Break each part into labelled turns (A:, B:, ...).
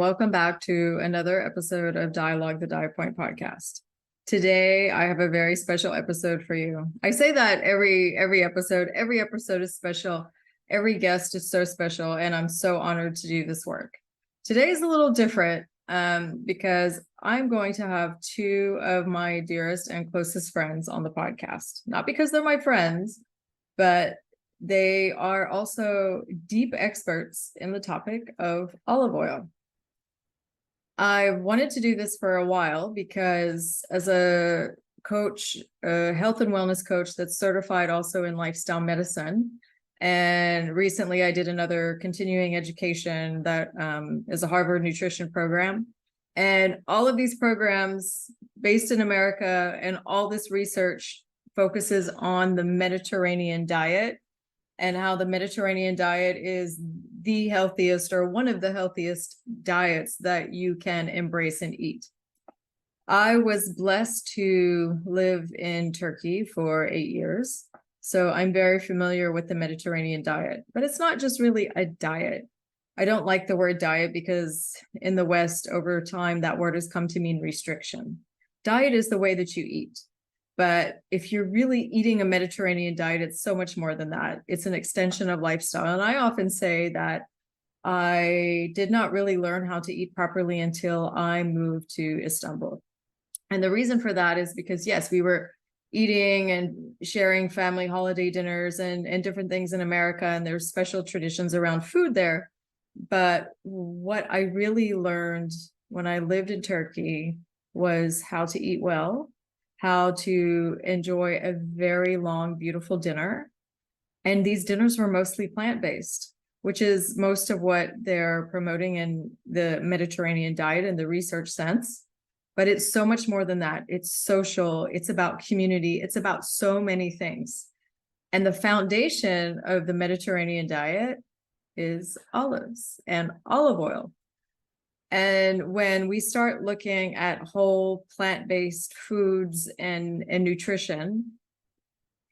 A: welcome back to another episode of Dia-Logue, the Diapoint Podcast. Today, I have a very special episode for you. I say that every episode is special. Every guest is so special, and I'm so honored to do this work. Today is a little different because I'm going to have two of my dearest and closest friends on the podcast. Not because they're my friends, but they are also deep experts in the topic of olive oil. I wanted to do this for a while because as a coach, a health and wellness coach that's certified also in lifestyle medicine, and recently I did another continuing education that is a Harvard nutrition program. And all of these programs based in America and all this research focuses on the Mediterranean diet and how the Mediterranean diet is the healthiest or one of the healthiest diets that you can embrace and eat. I was blessed to live in Turkey for 8 years, so I'm very familiar with the Mediterranean diet, but it's not just really a diet. I don't like the word diet because in the West, over time, that word has come to mean restriction. Diet is the way that you eat. But if you're really eating a Mediterranean diet, it's so much more than that. It's an extension of lifestyle. And I often say that I did not really learn how to eat properly until I moved to Istanbul. And the reason for that is because, yes, we were eating and sharing family holiday dinners and different things in America, and there's special traditions around food there. But what I really learned when I lived in Turkey was how to eat well, how to enjoy a very long, beautiful dinner. And these dinners were mostly plant-based, which is most of what they're promoting in the Mediterranean diet in the research sense. But it's so much more than that. It's social, it's about community, it's about so many things. And the foundation of the Mediterranean diet is olives and olive oil. And when we start looking at whole plant-based foods and nutrition,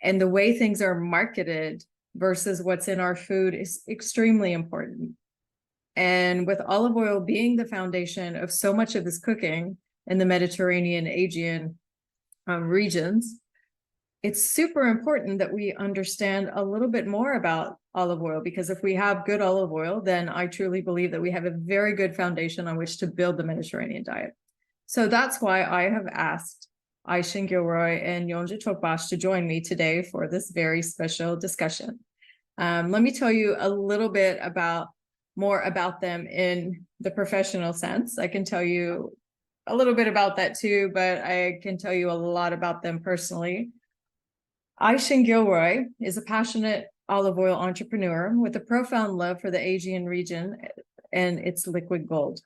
A: and the way things are marketed versus what's in our food is extremely important. And with olive oil being the foundation of so much of this cooking in the Mediterranean, Aegean regions, it's super important that we understand a little bit more about olive oil, because if we have good olive oil, then I truly believe that we have a very good foundation on which to build the Mediterranean diet. So that's why I have asked Ayşen Gilroy and Yonca Tokbaş to join me today for this very special discussion. Let me tell you a little bit more about them in the professional sense. I can tell you a little bit about that too, but I can tell you a lot about them personally. Ayşen Gilroy is a passionate olive oil entrepreneur with a profound love for the Aegean region and its liquid gold.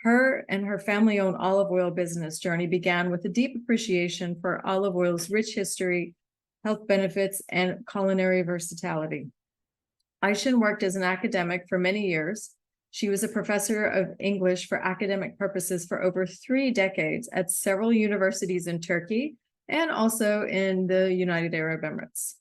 A: Her and her family-owned olive oil business journey began with a deep appreciation for olive oil's rich history, health benefits, and culinary versatility. Ayşen worked as an academic for many years. She was a professor of English for academic purposes for over 3 decades at several universities in Turkey and also in the United Arab Emirates.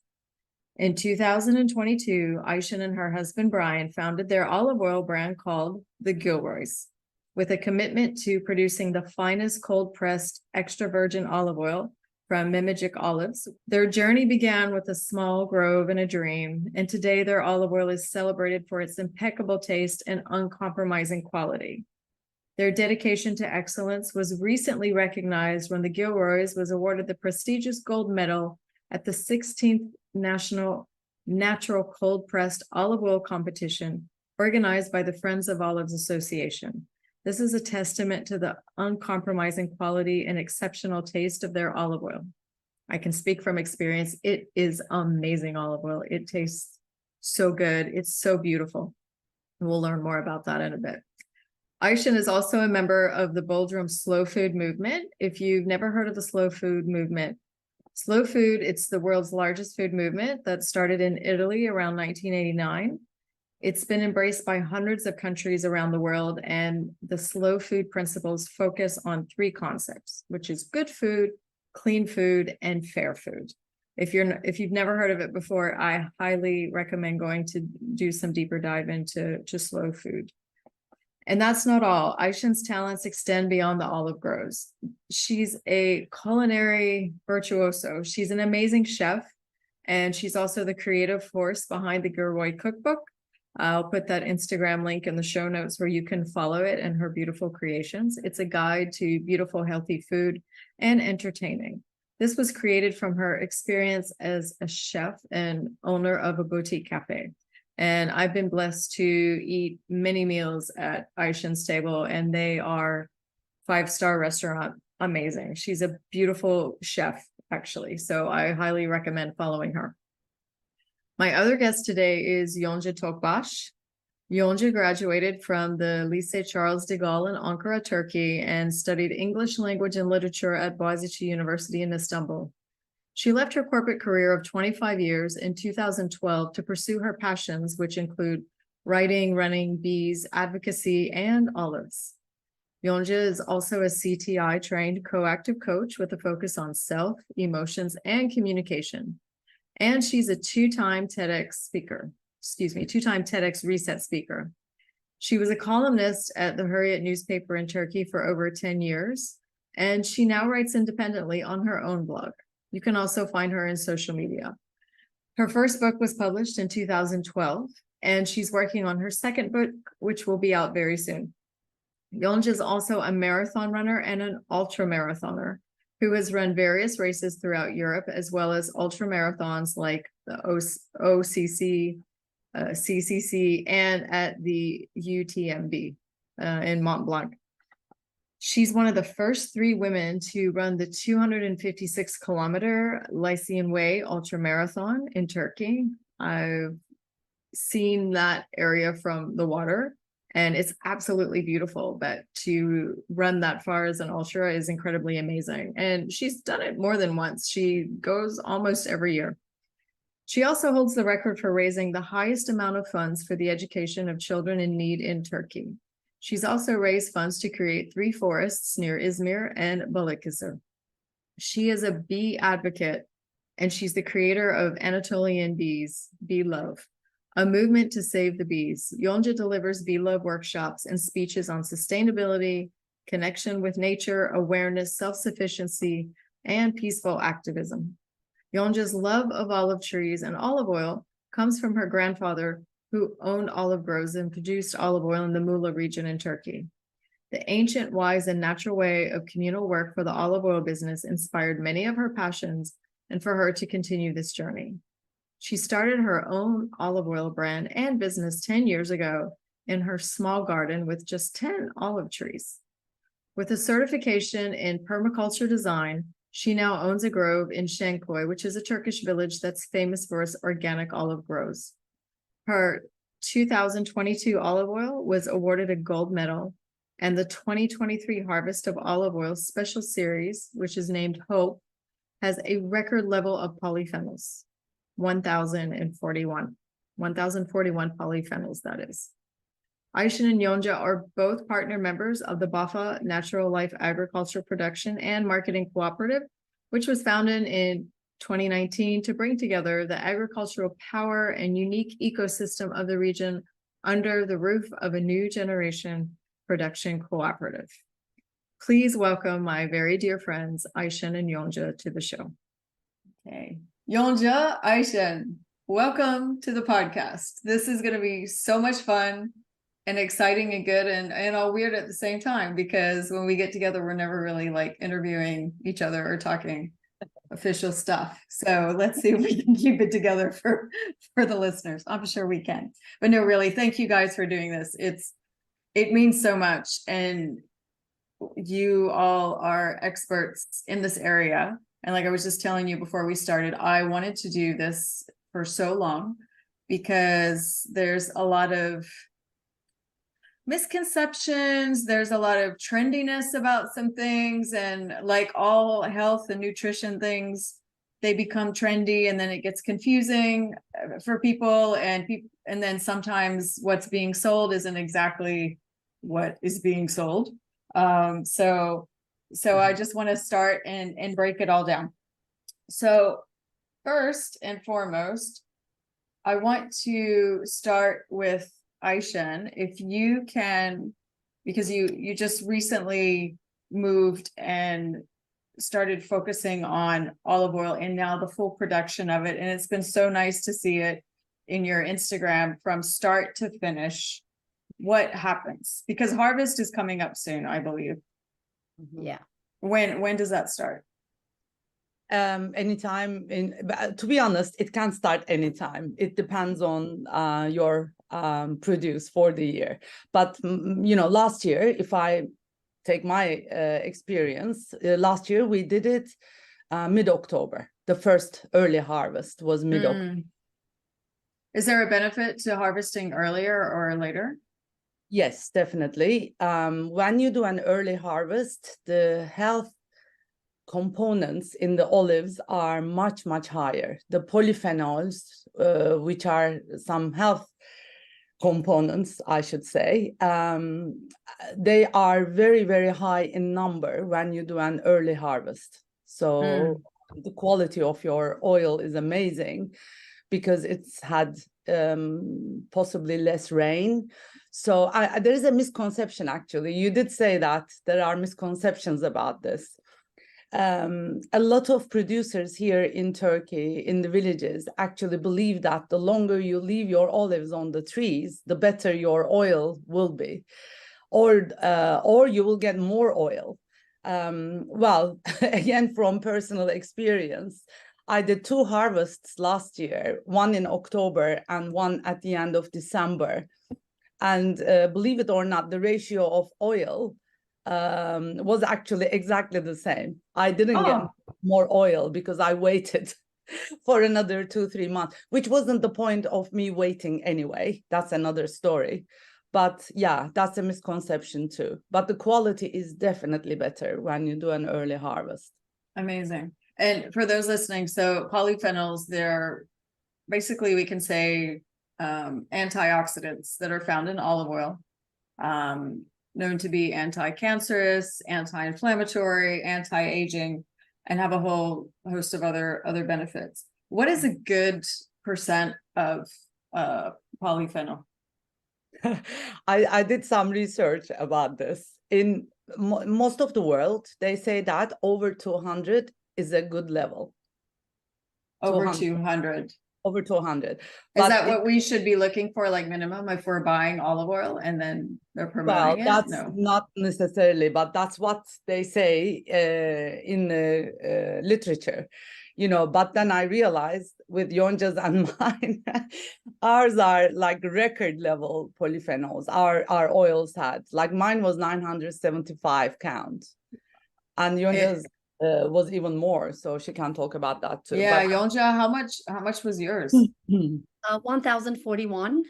A: In 2022, Ayşen and her husband Brian founded their olive oil brand called the Gilroys, with a commitment to producing the finest cold-pressed extra virgin olive oil from mimic olives. Their journey began with a small grove and a dream, and today their olive oil is celebrated for its impeccable taste and uncompromising quality. Their dedication to excellence was recently recognized when the Gilroys was awarded the prestigious gold medal at the 16th National Natural Cold-Pressed Olive Oil Competition organized by the Friends of Olives Association. This is a testament to the uncompromising quality and exceptional taste of their olive oil. I can speak from experience. It is amazing olive oil. It tastes so good. It's so beautiful. We'll learn more about that in a bit. Ayşen is also a member of the Bodrum Slow Food Movement. If you've never heard of the Slow Food Movement, slow food, it's the world's largest food movement that started in Italy around 1989. It's been embraced by hundreds of countries around the world, and the slow food principles focus on 3 concepts, which is good food, clean food, and fair food. If you've never heard of it before, I highly recommend going to do some deeper dive into slow food. And that's not all. Ayşen's talents extend beyond the olive groves. She's a culinary virtuoso. She's an amazing chef, and she's also the creative force behind the Gilroy Cookbook. I'll put that Instagram link in the show notes where you can follow it and her beautiful creations. It's a guide to beautiful, healthy food and entertaining. This was created from her experience as a chef and owner of a boutique cafe. And I've been blessed to eat many meals at Ayşen's table, and they are 5-star restaurant amazing. She's a beautiful chef, actually. So I highly recommend following her. My other guest today is Yonca Tokbaş. Yonca graduated from the Lycée Charles de Gaulle in Ankara, Turkey, and studied English language and literature at Boğaziçi University in Istanbul. She left her corporate career of 25 years in 2012 to pursue her passions, which include writing, running, bees, advocacy, and olives. Yonca is also a CTI-trained coactive coach with a focus on self, emotions, and communication. And she's a two-time TEDx Reset speaker. She was a columnist at the Hurriyet newspaper in Turkey for over 10 years, and she now writes independently on her own blog. You can also find her in social media. Her first book was published in 2012, and she's working on her second book, which will be out very soon. Yonca is also a marathon runner and an ultra marathoner who has run various races throughout Europe, as well as ultra marathons like the OCC, CCC, and at the UTMB in Mont Blanc. She's one of the first 3 women to run the 256-kilometer Lycian Way ultramarathon in Turkey. I've seen that area from the water, and it's absolutely beautiful. But to run that far as an ultra is incredibly amazing. And she's done it more than once. She goes almost every year. She also holds the record for raising the highest amount of funds for the education of children in need in Turkey. She's also raised funds to create 3 forests near Izmir and Balıkesir. She is a bee advocate, and she's the creator of Anatolian Bees, Bee-Love, a movement to save the bees. Yonca delivers Bee-Love workshops and speeches on sustainability, connection with nature, awareness, self-sufficiency, and peaceful activism. Yonca's love of olive trees and olive oil comes from her grandfather, who owned olive groves and produced olive oil in the Muğla region in Turkey. The ancient, wise, and natural way of communal work for the olive oil business inspired many of her passions and for her to continue this journey. She started her own olive oil brand and business 10 years ago in her small garden with just 10 olive trees. With a certification in permaculture design, she now owns a grove in Şenköy, which is a Turkish village that's famous for its organic olive groves. Her 2022 olive oil was awarded a gold medal, and the 2023 Harvest of Olive Oil Special Series, which is named Hope, has a record level of polyphenols, 1,041 polyphenols, that is. Ayşen and Yonca are both partner members of the Bafa Natural Life Agriculture Production and Marketing Cooperative, which was founded in 2019 to bring together the agricultural power and unique ecosystem of the region under the roof of a new generation production cooperative. Please welcome my very dear friends, Ayşen and Yonca, to the show. Okay. Yonca, Ayşen, welcome to the podcast. This is going to be so much fun and exciting and good and all weird at the same time, because when we get together, we're never really like interviewing each other or talking official stuff. So let's see if we can keep it together for the listeners. I'm sure we can. But no, really, thank you guys for doing this. It means so much. And you all are experts in this area. And like I was just telling you before we started, I wanted to do this for so long because there's a lot of misconceptions, there's a lot of trendiness about some things, and like all health and nutrition things, they become trendy and then it gets confusing for people, and then sometimes what's being sold isn't exactly what is being sold. So I just want to start and break it all down. So first and foremost, I want to start with Ayşen. If you can because you just recently moved and started focusing on olive oil and now the full production of it. And it's been so nice to see it in your Instagram from start to finish. What happens? Because harvest is coming up soon, I believe.
B: Yeah.
A: When does that start?
C: Anytime. To be honest, it can start anytime. It depends on your produce for the year. But last year, if I take my experience, last year we did it mid-October. The first early harvest was mid-October.
A: Is there a benefit to harvesting earlier or later?
C: Yes, definitely. When you do an early harvest, the health components in the olives are much, much higher. The polyphenols, which are some health components, I should say, they are very, very high in number when you do an early harvest. So the quality of your oil is amazing because it's had possibly less rain. So there is a misconception, actually. You did say that there are misconceptions about this. A lot of producers here in Turkey, in the villages, actually believe that the longer you leave your olives on the trees, the better your oil will be, or you will get more oil. Well, again, from personal experience, I did 2 harvests last year, one in October and one at the end of December. And believe it or not, the ratio of oil was actually exactly the same. I didn't get more oil because I waited for another 2-3 months, which wasn't the point of me waiting anyway. That's another story. But yeah, that's a misconception too. But the quality is definitely better when you do an early harvest.
A: Amazing. And for those listening, so polyphenols, they're basically, we can say, antioxidants that are found in olive oil, known to be anti-cancerous, anti-inflammatory, anti-aging, and have a whole host of other benefits. What is a good percent of polyphenol?
C: I did some research about this. In most of the world, they say that over 200 is a good level.
A: Over 200.
C: Over 200.
A: Is that what we should be looking for, like minimum, if we're buying olive oil and then they're promoting
C: that's not necessarily, but that's what they say in the literature, but then I realized with Yonca's and mine, ours are like record level polyphenols. Our oils had, like mine was 975 count, and Yonca's was even more, so she can talk about that too.
A: Yeah, Yonca, how much was yours?
B: 1041.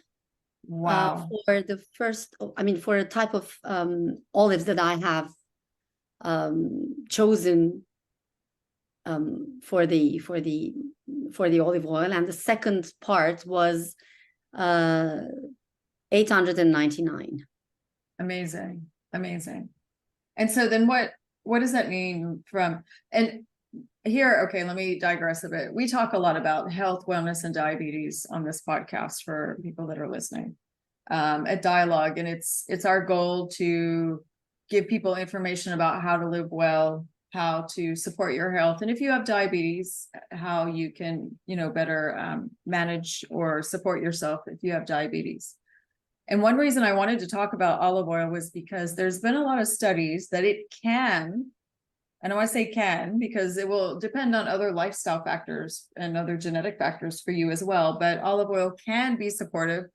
A: Wow.
B: For the first, for a type of olives that I have chosen for the olive oil, and the second part was 899.
A: Amazing. And so then what does that mean and here, okay, let me digress a bit. We talk a lot about health, wellness, and diabetes on this podcast for people that are listening at Dia-Logue. And it's our goal to give people information about how to live well, how to support your health. And if you have diabetes, how you can, better manage or support yourself if you have diabetes. And one reason I wanted to talk about olive oil was because there's been a lot of studies that it can, and I want to say can, because it will depend on other lifestyle factors and other genetic factors for you as well. But olive oil can be supportive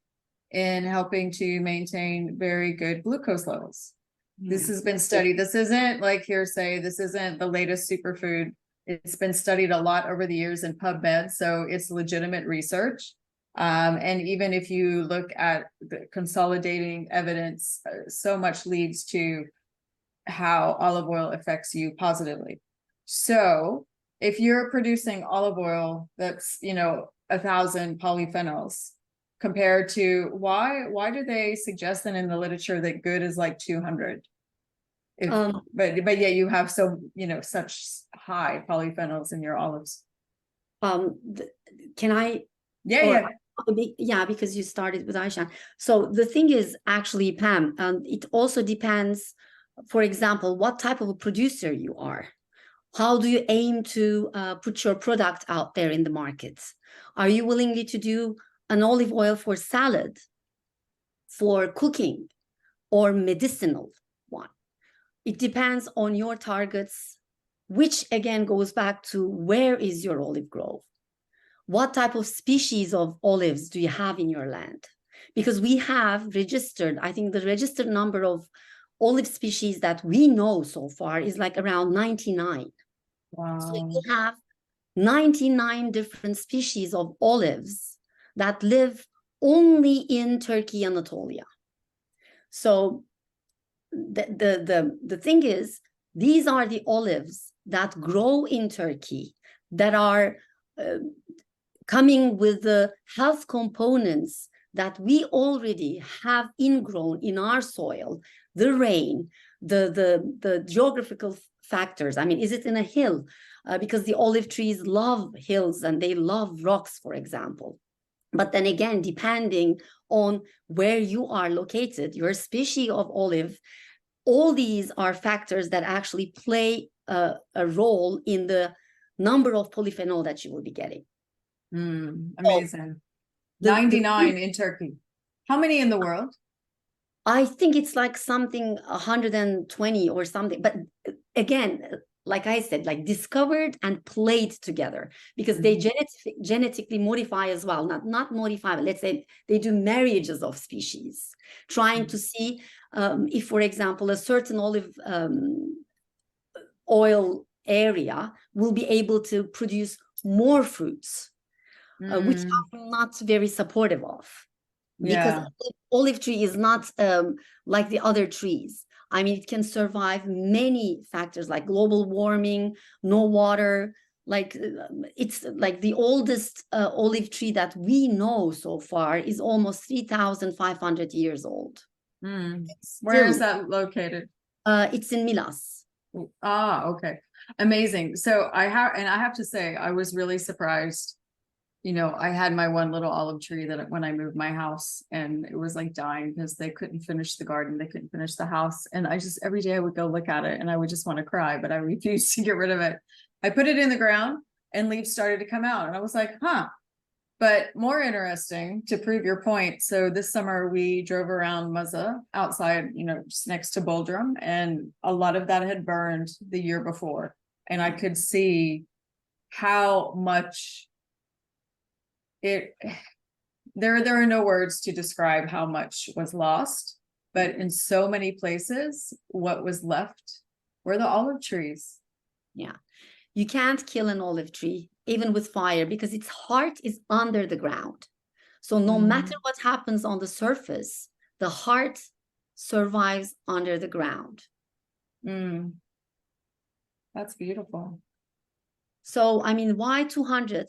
A: in helping to maintain very good glucose levels. This has been studied. This isn't like hearsay. This isn't the latest superfood. It's been studied a lot over the years in PubMed. So it's legitimate research. And even if you look at the consolidating evidence, so much leads to how olive oil affects you positively. So if you're producing olive oil that's 1,000 polyphenols compared to why do they suggest then in the literature that good is like 200? But yet you have such high polyphenols in your olives.
B: Can I?
A: Yeah.
B: Yeah, because you started with Ayşen. So the thing is actually, Pam, it also depends, for example, what type of a producer you are. How do you aim to put your product out there in the market? Are you willing to do an olive oil for salad, for cooking, or medicinal one? It depends on your targets, which again goes back to where is your olive grove? What type of species of olives do you have in your land? Because we have registered, I think the registered number of olive species that we know so far is like around 99.
A: Wow.
B: So you have 99 different species of olives that live only in Turkey, Anatolia. So the thing is, these are the olives that grow in Turkey that are coming with the health components that we already have ingrown in our soil, the rain, the geographical factors. I mean, is it in a hill? Because the olive trees love hills and they love rocks, for example. But then again, depending on where you are located, your species of olive, all these are factors that actually play a role in the number of polyphenol that you will be getting.
A: Amazing. 99 in Turkey. How many in the world?
B: I think it's like something 120 or something. But again, like I said, like discovered and played together, because they genetically modify as well. Not modify, but let's say they do marriages of species, trying to see if, for example, a certain olive oil area will be able to produce more fruits. Which I'm not very supportive of, because olive tree is not like the other trees. I mean, it can survive many factors like global warming, no water. Like it's like the oldest olive tree that we know so far is almost 3,500 years old.
A: Where is that located?
B: It's in Milas.
A: Okay, amazing. So I have to say, I was really surprised. You know, I had my one little olive tree that when I moved my house, and it was like dying because they couldn't finish the garden, they couldn't finish the house. And I just, every day I would go look at it and I would just want to cry, but I refused to get rid of it. I put it in the ground and leaves started to come out. And I was like, but more interesting to prove your point. So this summer we drove around Muğla outside, you know, just next to Bodrum, and a lot of that had burned the year before. And I could see how much there are no words to describe how much was lost, but in so many places, what was left were the olive trees. Yeah.
B: You can't kill an olive tree, even with fire, because its heart is under the ground. So no matter what happens on the surface, the heart survives under the ground.
A: That's beautiful.
B: So, I mean, why 200?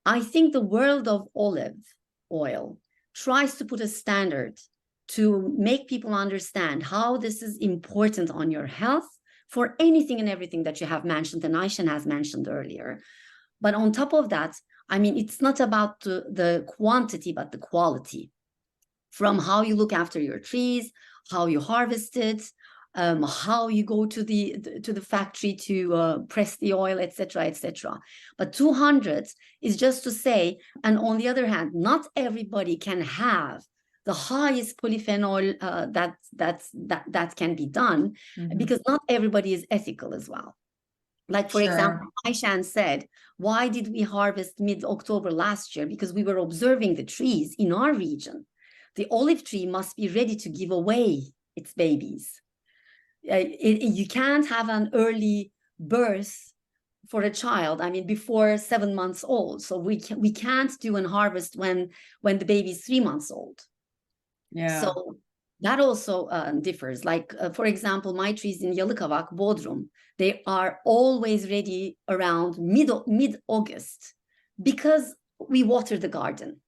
B: I think the world of olive oil tries to put a standard to make people understand how this is important on your health for anything and everything that you have mentioned and Ayşen has mentioned earlier. But on top of that, I mean, it's not about the quantity, but the quality. From how you look after your trees, how you harvest it, how you go to the factory to press the oil, etc., etc. But 200 is just to say, and on the other hand, not everybody can have the highest polyphenol that can be done, because not everybody is ethical as well. Like, for example, Ayşen said, why did we harvest mid-October last year? Because we were observing the trees in our region. The olive tree must be ready to give away its babies. You can't have an early birth for a child, I mean, before 7 months old. So we can't do an harvest when the baby is 3 months old. Yeah. So that also differs. Like, for example, my trees in Yalıkavak, Bodrum, they are always ready around mid-August because we water the garden.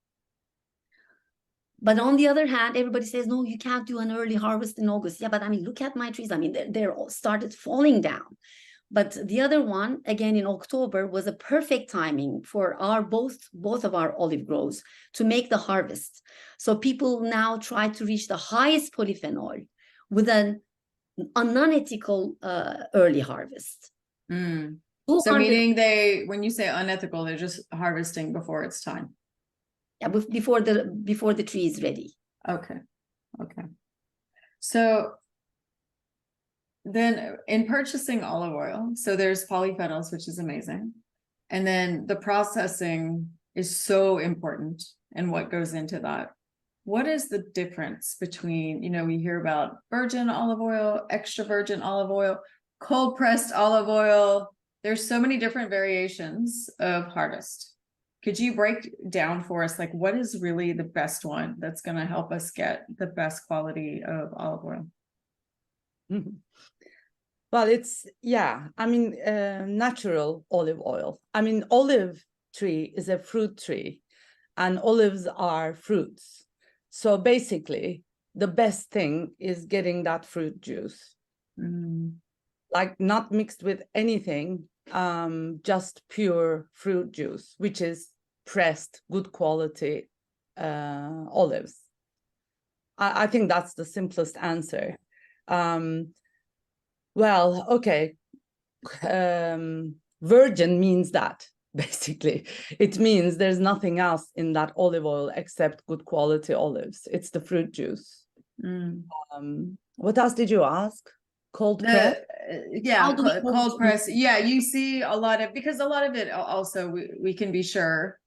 B: But on the other hand, everybody says, no, you can't do an early harvest in August. Yeah, but I mean, look at my trees. I mean, they're all started falling down. But the other one, again in October, was a perfect timing for our both of our olive groves to make the harvest. So people now try to reach the highest polyphenol with an unethical early harvest.
A: Mm.
B: 200
A: So meaning when you say unethical, they're just harvesting before it's time.
B: Yeah, before the tree is ready.
A: Okay. So then in purchasing olive oil, so there's polyphenols, which is amazing. And then the processing is so important and what goes into that. What is the difference between, we hear about virgin olive oil, extra virgin olive oil, cold pressed olive oil. There's so many different variations of harvest. Could you break down for us, like, what is really the best one that's going to help us get the best quality of olive oil?
C: Mhm. Well, it's, natural olive oil. Olive tree is a fruit tree and olives are fruits. So basically, the best thing is getting that fruit juice. Like not mixed with anything, just pure fruit juice, which is pressed, good quality olives. I think that's the simplest answer. Well, okay. Virgin means that, basically. It means there's nothing else in that olive oil except good quality olives. It's the fruit juice. What else did you ask? Cold press?
A: Cold press. Yeah, you see a lot of, because a lot of it also we can be sure,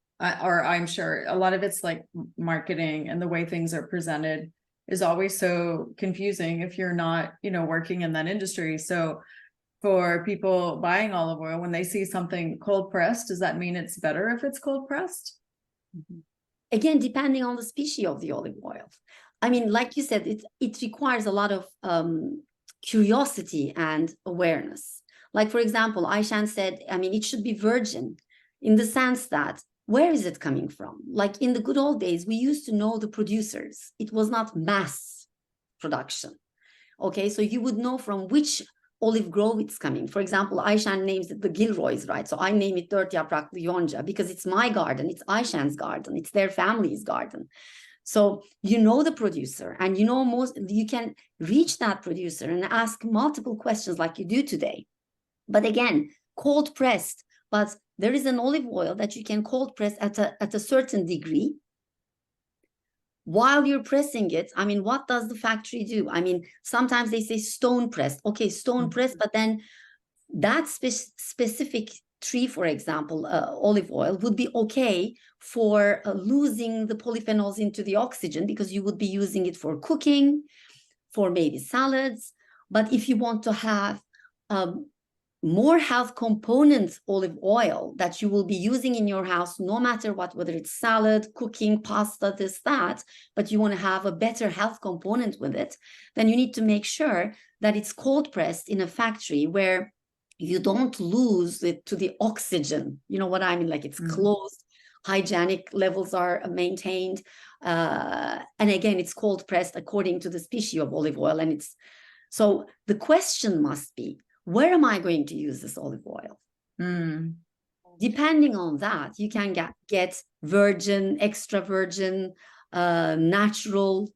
A: or I'm sure a lot of it's like marketing, and the way things are presented is always so confusing if you're not, working in that industry. So for people buying olive oil, when they see something cold pressed, does that mean it's better if it's cold pressed?
B: Again, depending on the species of the olive oil. Like you said, it requires a lot of curiosity and awareness. Like, for example, Ayşen said, it should be virgin in the sense that, where is it coming from? Like in the good old days, we used to know the producers. It was not mass production. Okay, so you would know from which olive grove it's coming. For example, Ayşen names it the Gilroys, right? So I name it Dört Yapraklı Yonca because it's my garden, it's Ayşen's garden, it's their family's garden. So you know the producer, and you can reach that producer and ask multiple questions like you do today. But again, cold pressed, but there is an olive oil that you can cold press at a certain degree. While you're pressing it, what does the factory do? Sometimes they say stone pressed. Okay, stone pressed, but then that specific tree, for example, olive oil, would be okay for losing the polyphenols into the oxygen because you would be using it for cooking, for maybe salads. But if you want to have more health component olive oil that you will be using in your house, no matter what, whether it's salad, cooking, pasta, this, that, but you want to have a better health component with it, then you need to make sure that it's cold pressed in a factory where you don't lose it to the oxygen. You know what I mean? Like it's closed, hygienic levels are maintained. And again, it's cold pressed according to the species of olive oil. And so the question must be, where am I going to use this olive oil? Depending on that, you can get virgin, extra virgin, natural,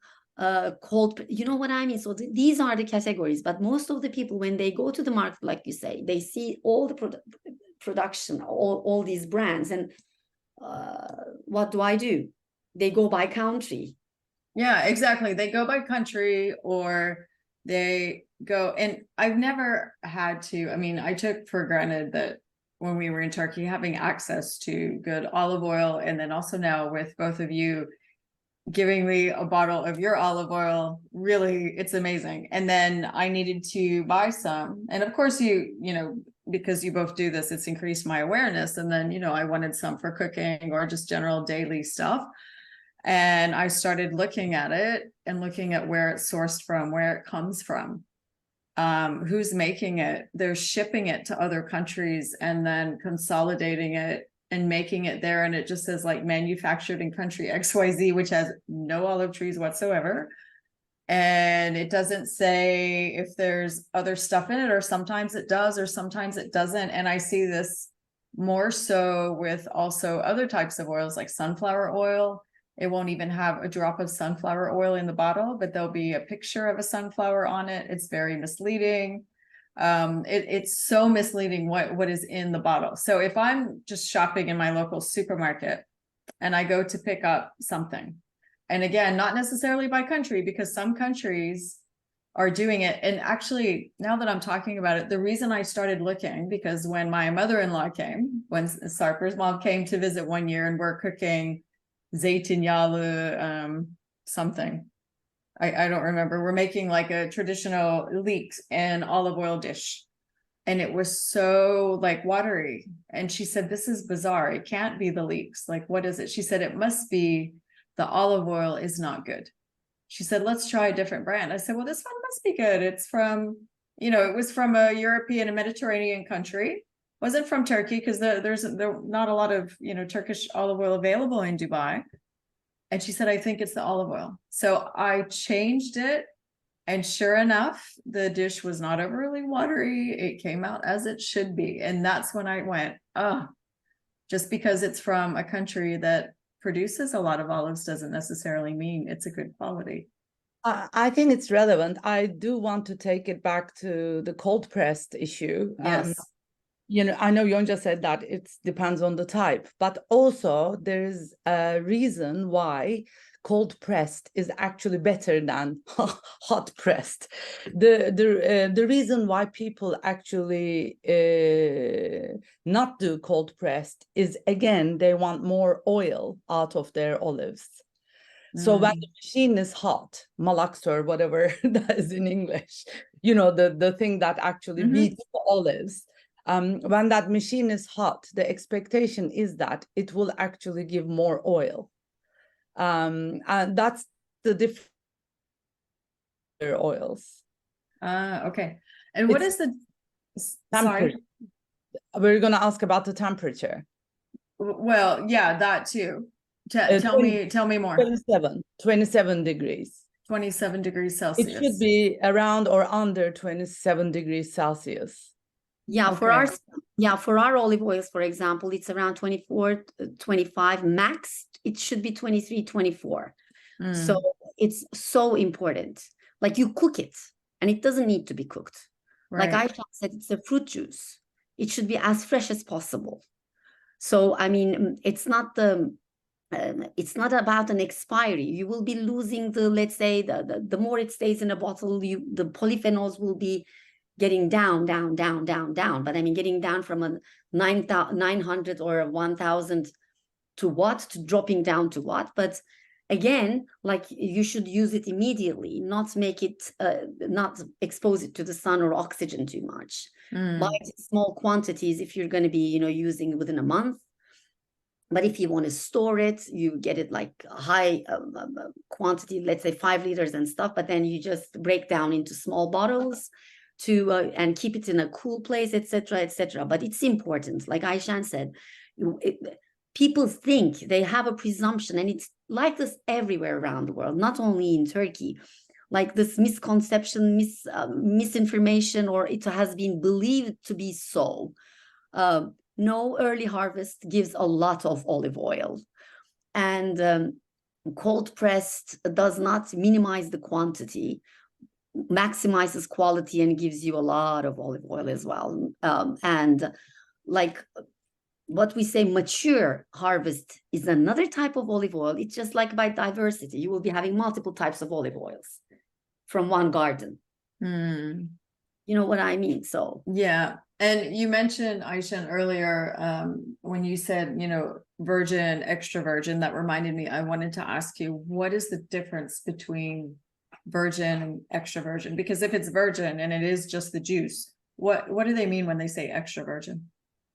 B: cold, you know what I mean? So these are the categories. But most of the people, when they go to the market, like you say, they see all the production, all these brands. And what do? They go by country.
A: Yeah, exactly. They go by country, or they go, and I've never had to, I took for granted that when we were in Turkey, having access to good olive oil, and then also now with both of you giving me a bottle of your olive oil, really, it's amazing. And then I needed to buy some, and of course because you both do this, it's increased my awareness. And then I wanted some for cooking or just general daily stuff. And I started looking at it and looking at where it's sourced from, where it comes from, who's making it. They're shipping it to other countries and then consolidating it and making it there. And it just says like manufactured in country XYZ, which has no olive trees whatsoever. And it doesn't say if there's other stuff in it, or sometimes it does, or sometimes it doesn't. And I see this more so with also other types of oils like sunflower oil. It won't even have a drop of sunflower oil in the bottle, but there'll be a picture of a sunflower on it. It's very misleading. It's so misleading what is in the bottle. So if I'm just shopping in my local supermarket and I go to pick up something, and again, not necessarily by country, because some countries are doing it. And actually, now that I'm talking about it, the reason I started looking, because when my mother-in-law came, when Sarper's mom came to visit one year, and we're cooking zeytinyağlı, something. I don't remember. We're making like a traditional leeks and olive oil dish. And it was so like watery. And she said, this is bizarre. It can't be the leeks. Like, what is it? She said, it must be the olive oil is not good. She said, let's try a different brand. I said, well, this one must be good. It's from, it was from a European and Mediterranean country. Wasn't from Turkey, because there's not a lot of, Turkish olive oil available in Dubai. And she said, I think it's the olive oil. So I changed it. And sure enough, the dish was not overly watery. It came out as it should be. And that's when I went, just because it's from a country that produces a lot of olives doesn't necessarily mean it's a good quality.
C: I think it's relevant. I do want to take it back to the cold pressed issue.
A: Yes.
C: I know Yonca said that it depends on the type, but also there's a reason why cold pressed is actually better than hot pressed. The reason why people actually not do cold pressed is, again, they want more oil out of their olives. So when the machine is hot, malaxer, whatever that is in English, the thing that actually beats the olives. When that machine is hot, the expectation is that it will actually give more oil. And that's the different oils.
A: Okay. And what is the
C: temperature? We're going to ask about the temperature.
A: Well, yeah, that too. Tell me more.
C: 27 degrees.
A: 27 degrees Celsius.
C: It should be around or under 27 degrees Celsius.
B: Yeah,
A: Okay.
B: for our olive oils, for example, it's around 24, 25 max. It should be 23, 24. So it's so important. Like, you cook it and it doesn't need to be cooked.
A: Right.
B: Like Ayşen said, it's a fruit juice. It should be as fresh as possible. So, I mean, it's not about an expiry. You will be losing let's say, the more it stays in a bottle, the polyphenols will be getting down. But I mean, getting down from a 900 or 1000 to what, to dropping down to what. But again, like, you should use it immediately, not make it, not expose it to the sun or oxygen too much. Buy it in small quantities if you're going to be, using within a month. But if you want to store it, you get it like a high quantity, let's say 5 liters and stuff, but then you just break down into small bottles and keep it in a cool place, etc. But it's important, like Ayşen said, people think, they have a presumption, and it's like this everywhere around the world, not only in Turkey, like this misconception, misinformation, or it has been believed to be so. No, early harvest gives a lot of olive oil, and cold pressed does not minimize the quantity, maximizes quality, and gives you a lot of olive oil as well. And like what we say, mature harvest is another type of olive oil. It's just like by diversity, you will be having multiple types of olive oils from one garden. You know what I mean? So
A: yeah. And you mentioned, Ayşen, earlier, when you said, virgin, extra virgin, that reminded me, I wanted to ask you, what is the difference between virgin and extra virgin? Because if it's virgin and it is just the juice, what do they mean when they say extra virgin?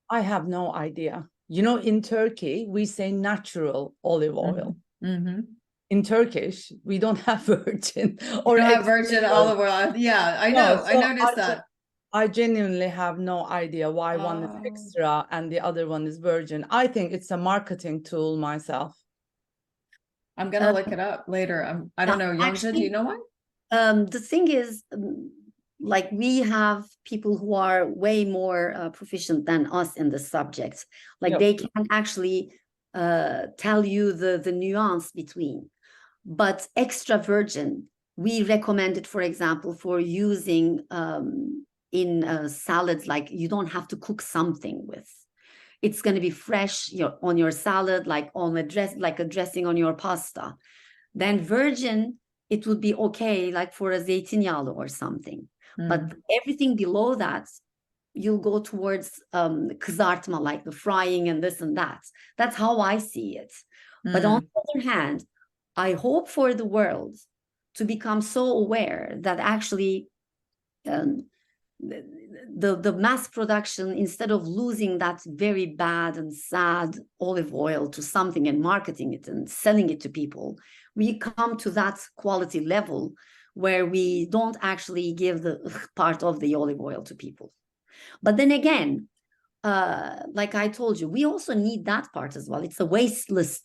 C: I have no idea. In Turkey, we say natural olive oil. In Turkish, we don't have virgin or
A: virgin olive oil. Yeah, I know. I noticed that.
C: I genuinely have no idea why one is extra and the other one is virgin. I think it's a marketing tool myself.
A: I'm going to look it up later. I don't know. Yonca, do you know why?
B: The thing is, like we have people who are way more proficient than us in the subject. Like
C: Yep.
B: they can actually tell you the nuance between. But extra virgin, we recommend it, for example, for using in salads. Like you don't have to cook something with. It's going to be fresh on your salad, like on a dressing on your pasta. Then virgin, it would be okay, like for a zeytinyağlı or something. But everything below that, you'll go towards kızartma, like the frying and this and that. That's how I see it. But on the other hand, I hope for the world to become so aware that actually the mass production, instead of losing that very bad and sad olive oil to something and marketing it and selling it to people, we come to that quality level where we don't actually give the part of the olive oil to people. But then again, like I told you, we also need that part as well. It's a wasteless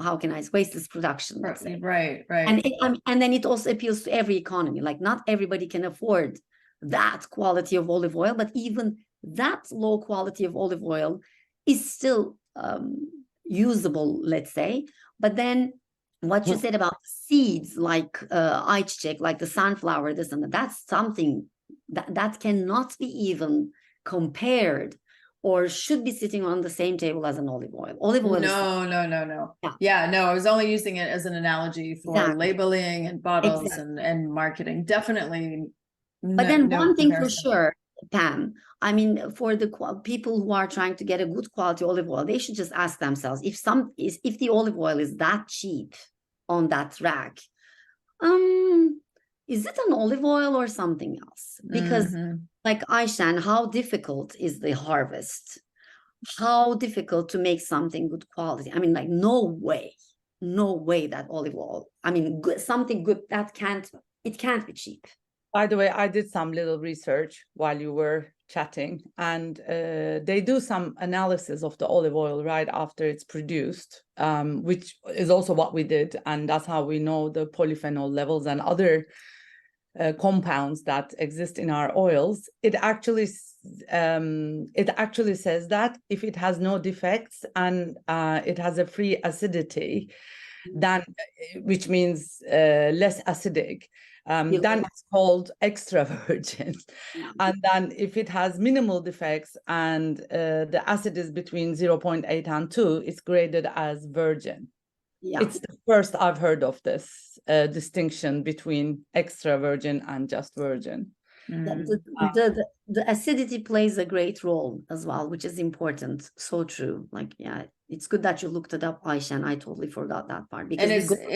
B: how can I say, wasteless production, let's say.
A: Right.
B: And then it also appeals to every economy. Like not everybody can afford that quality of olive oil, but even that low quality of olive oil is still usable, let's say. But then what you said about seeds, like ayçiçek, like the sunflower, this and that, that's something that cannot be even compared or should be sitting on the same table as an olive oil. Olive oil
A: No. Yeah, no, I was only using it as an analogy for labeling and bottles and marketing. Definitely.
B: But then one thing for sure, Pam, I mean, for the people who are trying to get a good quality olive oil, they should just ask themselves if the olive oil is that cheap on that rack, is it an olive oil or something else? Because like Ayşen, how difficult is the harvest? How difficult to make something good quality? I mean, like no way that olive oil, I mean, something good that can't be cheap.
C: By the way, I did some little research while you were chatting, and they do some analysis of the olive oil right after it's produced, which is also what we did, and that's how we know the polyphenol levels and other compounds that exist in our oils. It actually says that if it has no defects and it has a free acidity, then which means less acidic, then it's called extra virgin. And then if it has minimal defects and the acid is between 0.8 and 2, it's graded as virgin. It's the first I've heard of this distinction between extra virgin and just virgin.
B: The acidity plays a great role as well, which is important. So true. Like, yeah, it's good that you looked it up, Ayşen. I totally forgot that part. Because
A: is it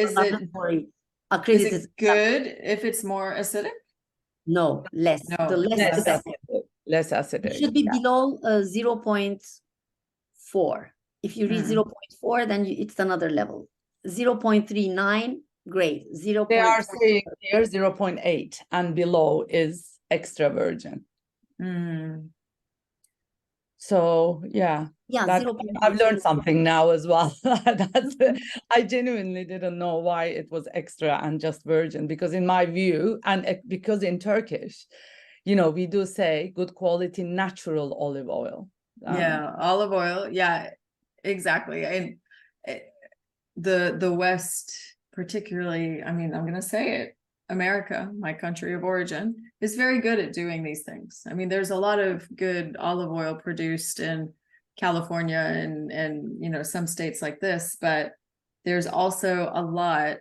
A: good if it's more acidic?
B: No, less.
A: No,
B: the
C: less acidic.
B: It should be below 0.4. If you read 0.4, then it's another level. 0.39, great. 0.
C: They are saying here 0.8 and below is extra virgin. So I've learned something now as well. I genuinely didn't know why it was extra and just virgin, because in my view, and because in Turkish, you know, we do say good quality natural olive oil.
A: Olive oil. Yeah, exactly. And the West, particularly, I mean, I'm going to say it, America, my country of origin, is very good at doing these things. I mean, there's a lot of good olive oil produced in California and you know, some states like this, but there's also a lot,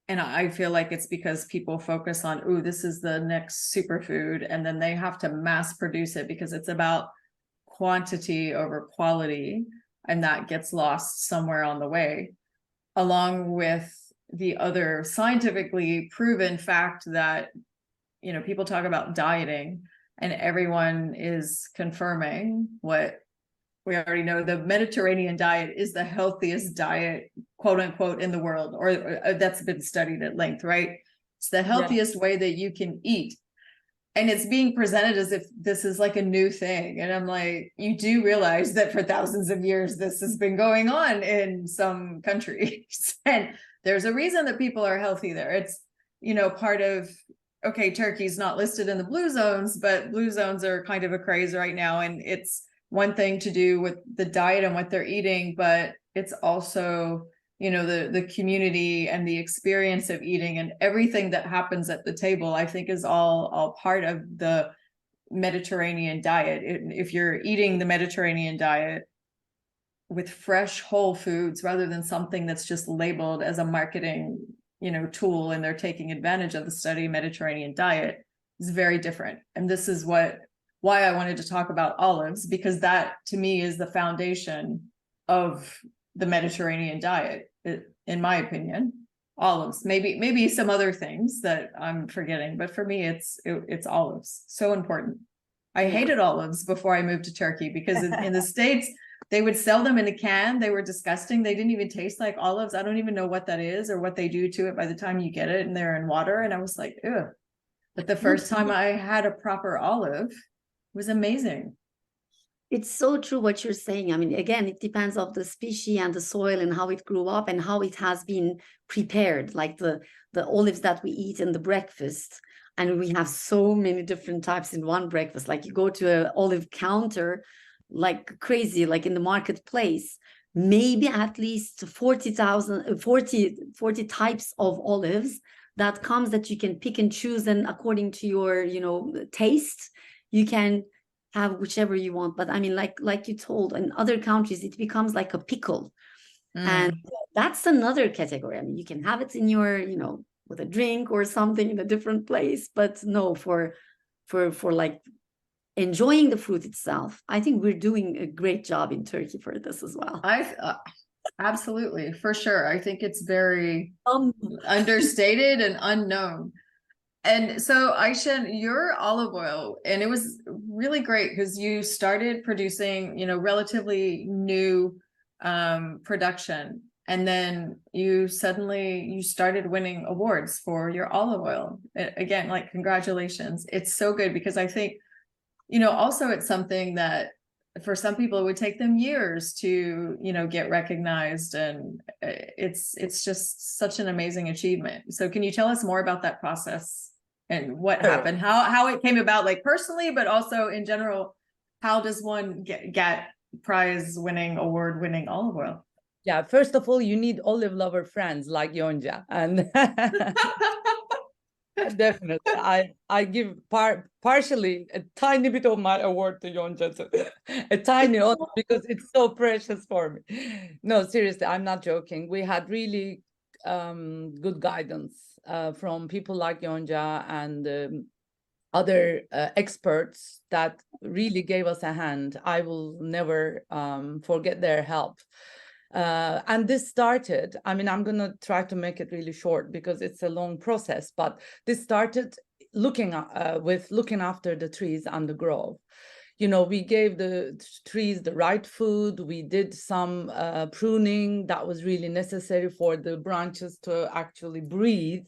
A: and I feel like it's because people focus on, ooh, this is the next superfood, and then they have to mass produce it because it's about quantity over quality, and that gets lost somewhere on the way, along with the other scientifically proven fact that, you know, people talk about dieting and everyone is confirming what we already know. The Mediterranean diet is the healthiest diet, quote unquote, in the world, or that's been studied at length, right? It's the healthiest way that you can eat. and it's being presented as if this is like a new thing. And I'm like, you do realize that for thousands of years, this has been going on in some countries. And there's a reason that people are healthy there. It's, part of, okay, Turkey's not listed in the blue zones, but blue zones are kind of a craze right now. And it's one thing to do with the diet and what they're eating, but it's also, the community and the experience of eating and everything that happens at the table, I think is all part of the Mediterranean diet. If you're eating the Mediterranean diet with fresh whole foods rather than something that's just labeled as a marketing, tool, and they're taking advantage of the study Mediterranean diet, is very different. And this is why I wanted to talk about olives, because that to me is the foundation of the Mediterranean diet, in my opinion. Olives, maybe some other things that I'm forgetting, but for me, it's olives. So important. I hated olives before I moved to Turkey, because in the States, they would sell them in a can. They were disgusting. They didn't even taste like olives. I don't even know what that is or what they do to it by the time you get it and they're in water. And I was like, ugh. But the first time I had a proper olive, it was amazing.
B: It's so true what you're saying. I mean, again, it depends on the species and the soil and how it grew up and how it has been prepared, like the olives that we eat in the breakfast. And we have so many different types in one breakfast. Like you go to an olive counter like crazy, like in the marketplace, maybe at least 40 types of olives that comes that you can pick and choose. And according to your, taste, you can have whichever you want. But I mean, like you told, in other countries it becomes like a pickle. And that's another category. I mean, you can have it in your, with a drink or something in a different place, but no, for like enjoying the fruit itself, I think we're doing a great job in Turkey for this as well.
A: Absolutely, for sure. I think it's very understated and unknown. And so, Ayşen, your olive oil, and it was really great because you started producing, relatively new production, and then you started winning awards for your olive oil. Again, like, congratulations. It's so good because I think, also it's something that for some people it would take them years to, get recognized, and it's just such an amazing achievement. So can you tell us more about that process and what happened, how it came about, like personally, but also in general, how does one get award winning olive oil?
C: Yeah, first of all, you need olive lover friends like Yonca, and definitely I give partially a tiny bit of my award to Yonca, a tiny honor, because it's so precious for me. No, seriously, I'm not joking. We had really good guidance from people like Yonca and other experts that really gave us a hand. I will never forget their help. And this started, I mean, I'm going to try to make it really short because it's a long process, but this started with looking after the trees and the grove. We gave the trees the right food. We did some pruning that was really necessary for the branches to actually breathe.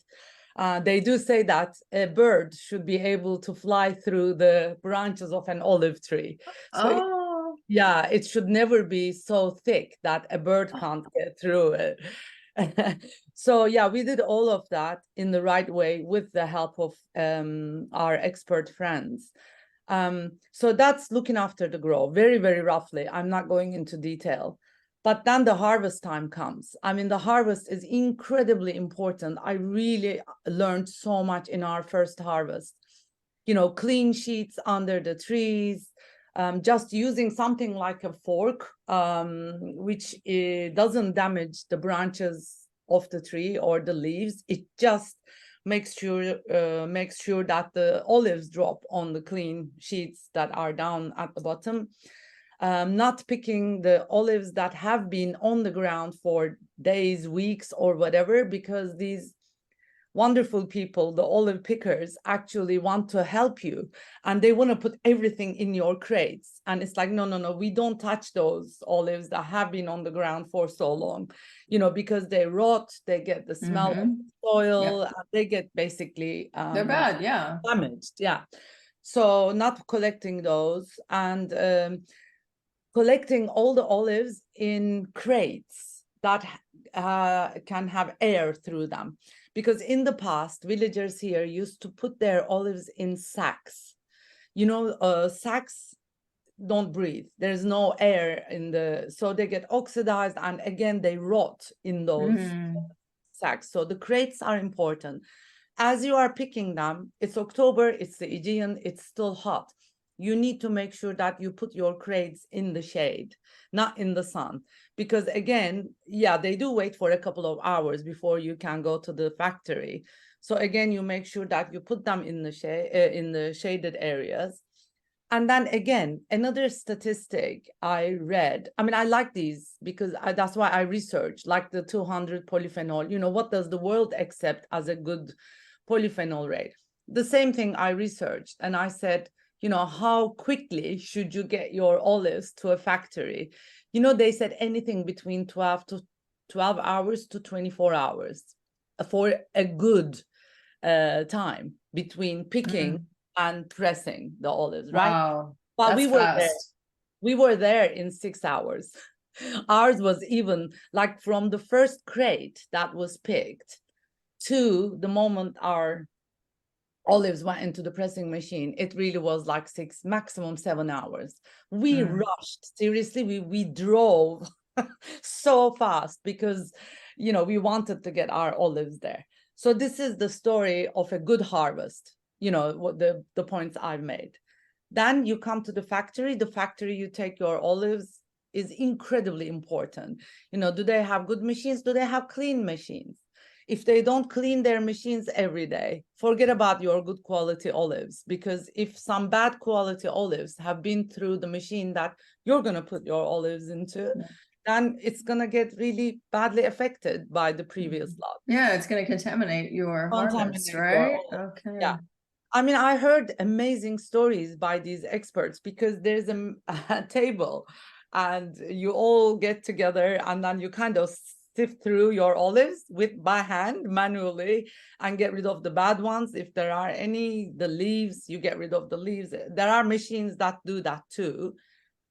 C: They do say that a bird should be able to fly through the branches of an olive tree. So yeah, it should never be so thick that a bird can't get through it. So yeah, we did all of that in the right way with the help of our expert friends. So that's looking after the grove, very, very roughly. I'm not going into detail. But then the harvest time comes. I mean, the harvest is incredibly important. I really learned so much in our first harvest. Clean sheets under the trees, just using something like a fork, which doesn't damage the branches of the tree or the leaves. It just makes sure that the olives drop on the clean sheets that are down at the bottom. Not picking the olives that have been on the ground for days, weeks, or whatever, because these wonderful people, the olive pickers, actually want to help you, and they want to put everything in your crates. And it's like, no, we don't touch those olives that have been on the ground for so long, because they rot, they get the smell of the soil, they get basically
A: they're bad,
C: damaged. Yeah. So not collecting those, and collecting all the olives in crates that can have air through them. Because in the past, villagers here used to put their olives in sacks. Sacks don't breathe. There's no air in so they get oxidized, and again, they rot in those sacks. So the crates are important. As you are picking them, it's October, it's the Aegean, it's still hot. You need to make sure that you put your crates in the shade, not in the sun. Because again, they do wait for a couple of hours before you can go to the factory. So again, you make sure that you put them in the shaded areas. And then again, another statistic I read, I like these because that's why I research, like the 200 polyphenol, what does the world accept as a good polyphenol rate? The same thing I researched, and I said, how quickly should you get your olives to a factory? They said anything between 12 hours to 24 hours for a good time between picking and pressing the olives, right?
A: Wow.
C: But
A: That's
C: we were there in 6 hours. Ours was even like from the first crate that was picked to the moment our olives went into the pressing machine, it really was like 6, maximum 7 hours. We rushed, seriously, we drove so fast because, we wanted to get our olives there. So this is the story of a good harvest, what the points I've made. Then you come to the factory you take your olives is incredibly important. Do they have good machines? Do they have clean machines? If they don't clean their machines every day, forget about your good quality olives, because if some bad quality olives have been through the machine that you're going to put your olives into, then it's going to get really badly affected by the previous lot.
A: Yeah, it's going to contaminate your harvest, right? Okay.
C: Yeah. I heard amazing stories by these experts, because there's a table and you all get together and then you kind of sift through your olives by hand manually and get rid of the bad ones. If there are any, the leaves, you get rid of the leaves. There are machines that do that too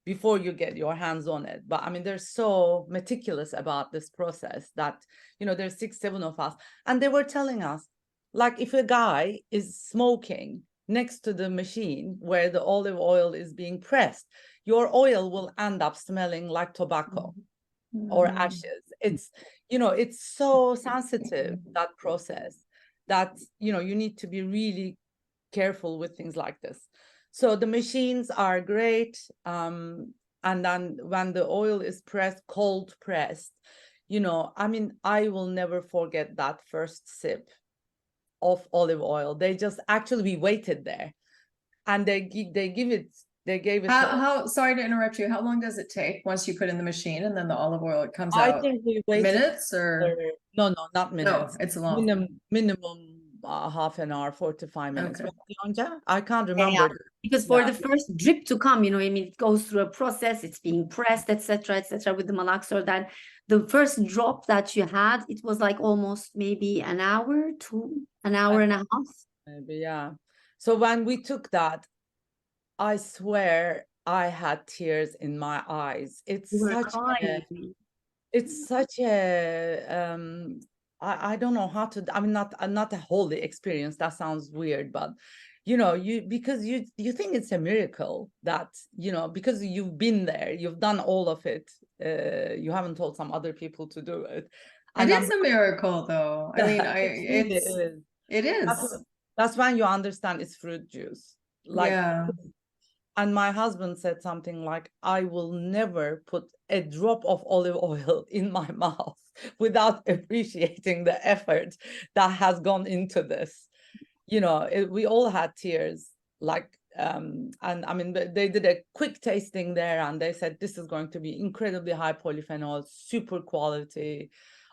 C: before you get your hands on it. But they're so meticulous about this process that, there's 6, 7 of us. And they were telling us, like, if a guy is smoking next to the machine where the olive oil is being pressed, your oil will end up smelling like tobacco or ashes. It's, it's so sensitive, that process, that, you need to be really careful with things like this. So the machines are great. And then when the oil is pressed, cold pressed, I will never forget that first sip of olive oil. We waited there and they gave it.
A: How sorry to interrupt you. How long does it take once you put in the machine and then the olive oil, it comes out?
C: I think we waited
A: minutes or
C: no, not minutes.
A: No, it's long.
C: Minimum half an hour, 45 minutes.
A: Okay.
C: Yonca? I can't remember.
B: Because for the first drip to come, it goes through a process, it's being pressed, etc., with the malaxer. Then the first drop that you had, it was like almost maybe an hour to an hour and a half.
C: Maybe, yeah. So when we took that, I swear I had tears in my eyes. It's such a I don't know how to, not a holy experience. That sounds weird, but because you think it's a miracle that, because you've been there, you've done all of it. You haven't told some other people to do it.
A: And it is a miracle though. It is.
C: That's when you understand it's fruit juice. And my husband said something like, I will never put a drop of olive oil in my mouth without appreciating the effort that has gone into this. We all had tears, and they did a quick tasting there and they said, this is going to be incredibly high polyphenol, super quality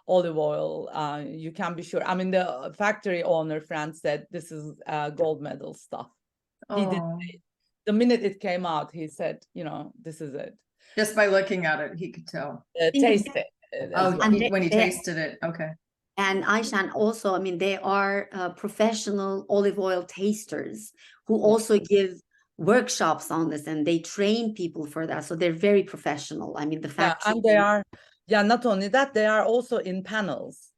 C: olive oil. You can be sure. The factory owner, Franz, said this is gold medal stuff. He did say it. The minute it came out, he said, this is it.
A: Just by looking at it, he could tell.
C: Taste it.
A: When he tasted it. Okay.
B: And Ayşen also, I mean, they are professional olive oil tasters who also give workshops on this, and they train people for that. So they're very professional. I mean, the
C: Yeah,
B: fact
C: and they are, not only that, they are also in panels.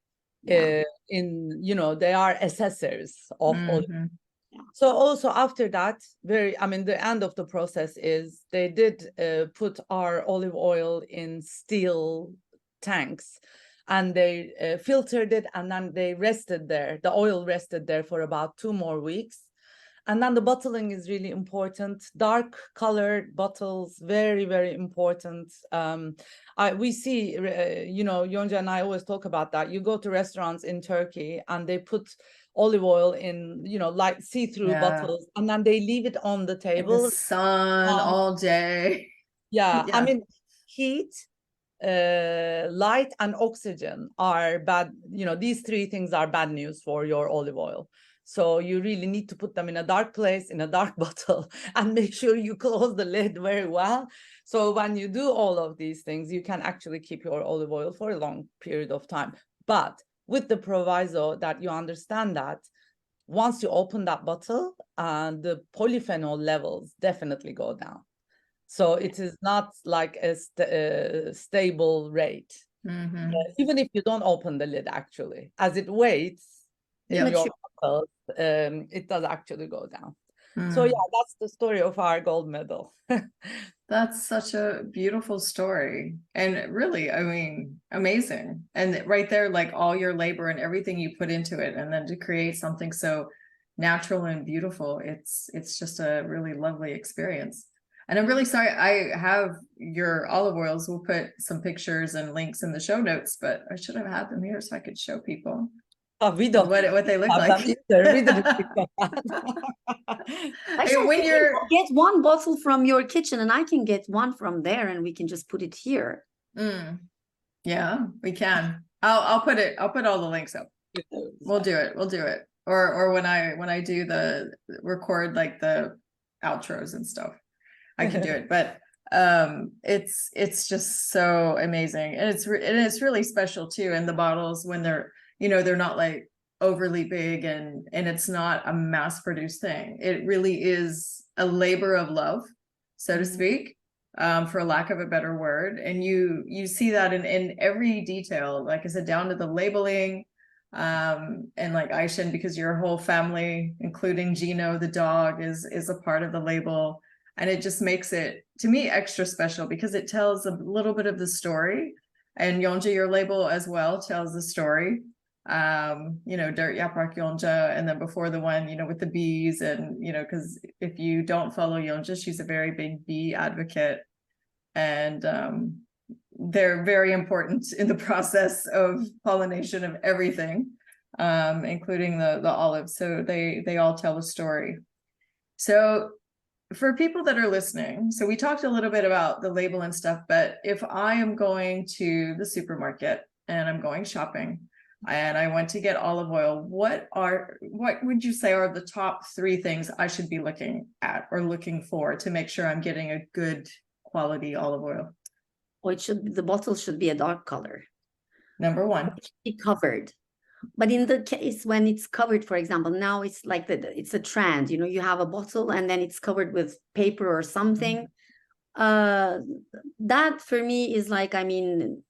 B: Yeah.
C: They are assessors of olive.
A: Mhm.
C: So also after that, the end of the process is they did put our olive oil in steel tanks, and they filtered it, and then they rested there. The oil rested there for about 2 more weeks. And then the bottling is really important. Dark colored bottles, very, very important. We see, Yonca and I always talk about that. You go to restaurants in Turkey and they put olive oil in, light see-through bottles, and then they leave it on the
A: In
C: table.
A: the sun all day.
C: Yeah,
A: Yeah.
C: I mean, heat, light, and oxygen are bad. These 3 things are bad news for your olive oil. So you really need to put them in a dark place, in a dark bottle, and make sure you close the lid very well. So when you do all of these things, you can actually keep your olive oil for a long period of time. But with the proviso that you understand that once you open that bottle, the polyphenol levels definitely go down. So it is not like a stable rate.
A: Mhm.
C: Even if you don't open the lid, actually, as it waits in your bottle, it does actually go down. So yeah, that's the story of our gold medal.
A: That's such a beautiful story. And really, I mean, amazing. And right there, like all your labor and everything you put into it, and then to create something so natural and beautiful, it's just a really lovely experience. And I'm really sorry, I have your olive oils. We'll put some pictures and links in the show notes, but I should have had them here so I could show people
C: We don't
A: what they look
C: have
A: like.
C: them either. We didn't pick them up.
B: Ayşen,
A: When
B: can
A: you're
B: you get one bottle from your kitchen and I can get one from there and we can just put it here.
A: Yeah, we can. I'll put all the links up. We'll do it. Or when I do the record like the outros and stuff, I can do it. But it's just so amazing, and it's really special too. And the bottles, when they're not like overly big, and it's not a mass produced thing. It really is a labor of love, so to speak, for lack of a better word. And you see that in every detail, like I said, down to the labeling. And like Ayşen, because your whole family, including Gino the dog, is a part of the label, and it just makes it, to me, extra special because it tells a little bit of the story. And Yonca, your label as well, tells the story. Dirt Yaprak Yonca, and then before the one, with the bees, and because if you don't follow Yonca, she's a very big bee advocate, and they're very important in the process of pollination of everything, including the olives. So they all tell a story. So for people that are listening, so we talked a little bit about the label and stuff, but if I am going to the supermarket and I'm going shopping and I want to get olive oil, what would you say are the top 3 things I should be looking at or looking for to make sure I'm getting a good quality olive oil?
B: Or the bottle should be a dark color.
A: Number 1.
B: It should be covered. But in the case when it's covered, for example, now it's like it's a trend, you have a bottle and then it's covered with paper or something. That for me is like, I mean,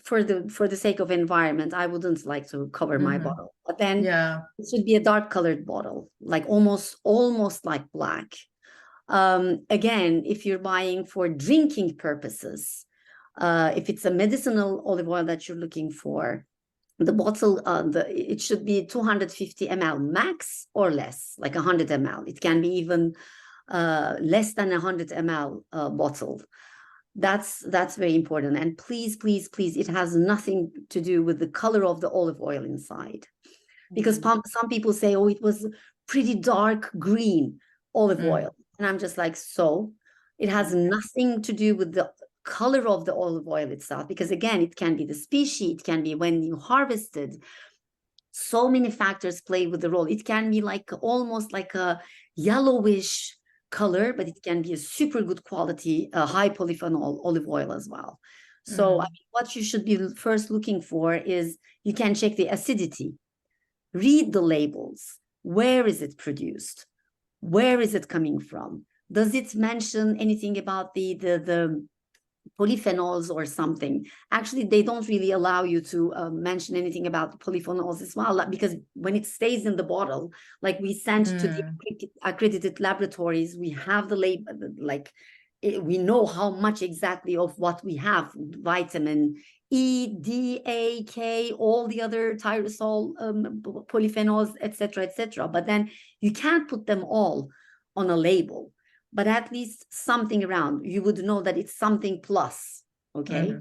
B: for the sake of environment, I wouldn't like to cover my bottle. But then it should be a dark colored bottle, like almost like black. Again, if you're buying for drinking purposes, if it's a medicinal olive oil that you're looking for, the bottle, it should be 250 ml max or less, like 100 ml. It can be even less than 100 ml bottle. That's very important. And please, it has nothing to do with the color of the olive oil inside. Because some people say, oh, it was pretty dark green olive oil. And I'm just like, so it has nothing to do with the color of the olive oil itself, because again, it can be the species, it can be when you harvested. So many factors play with the role. It can be like almost like a yellowish color, but it can be a super good quality, high polyphenol olive oil as well. So I mean, what you should be first looking for is you can check the acidity, read the labels. Where is it produced? Where is it coming from? Does it mention anything about the polyphenols or something? Actually, they don't really allow you to mention anything about the polyphenols as well, because when it stays in the bottle, like we send to the accredited laboratories, we have the label, like we know how much exactly of what we have, vitamin E, D, A, K, all the other tyrosol, polyphenols, etc. But then you can't put them all on a label, but at least something around. You would know that it's something plus, okay?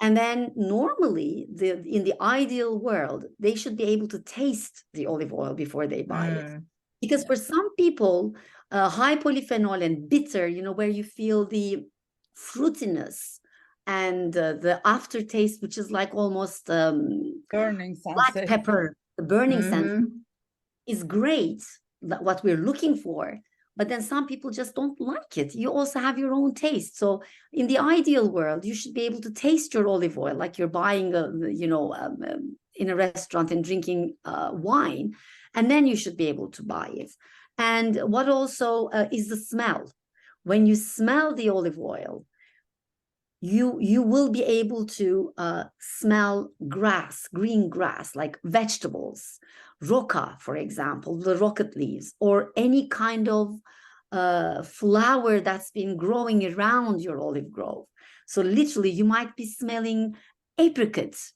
B: And then normally, in the ideal world, they should be able to taste the olive oil before they buy it. Because for some people, high polyphenol and bitter, you know, where you feel the fruitiness and the aftertaste, which is like almost
C: burning
B: black
C: sensation.
B: pepper, the burning scent is great, what we're looking for. But then some people just don't like it. You also have your own taste. So in the ideal world, you should be able to taste your olive oil like you're buying, in a restaurant and drinking wine. And then you should be able to buy it. And what also is the smell. When you smell the olive oil, you will be able to smell grass, green grass, like vegetables, roca, for example, the rocket leaves, or any kind of flower that's been growing around your olive grove. So literally, you might be smelling apricots,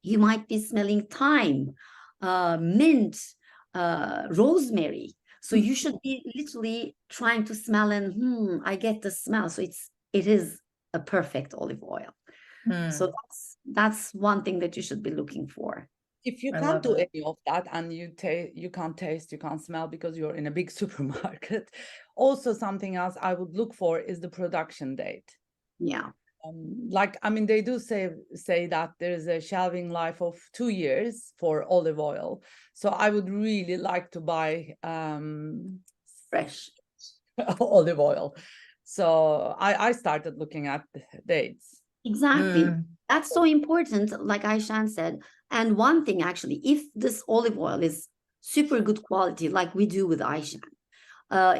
B: you might be smelling thyme, mint, rosemary. So you should be literally trying to smell and I get the smell. So it is a perfect olive oil. So that's one thing that you should be looking for.
C: If you can't do any of that and you can't taste, you can't smell because you're in a big supermarket, also something else I would look for is the production date.
B: Yeah.
C: They do say that there is a shelving life of 2 years for olive oil. So I would really like to buy
B: fresh
C: olive oil. So I started looking at the dates.
B: Exactly. That's so important, like Ayşen said. And one thing, actually, if this olive oil is super good quality, like we do with Ayşen,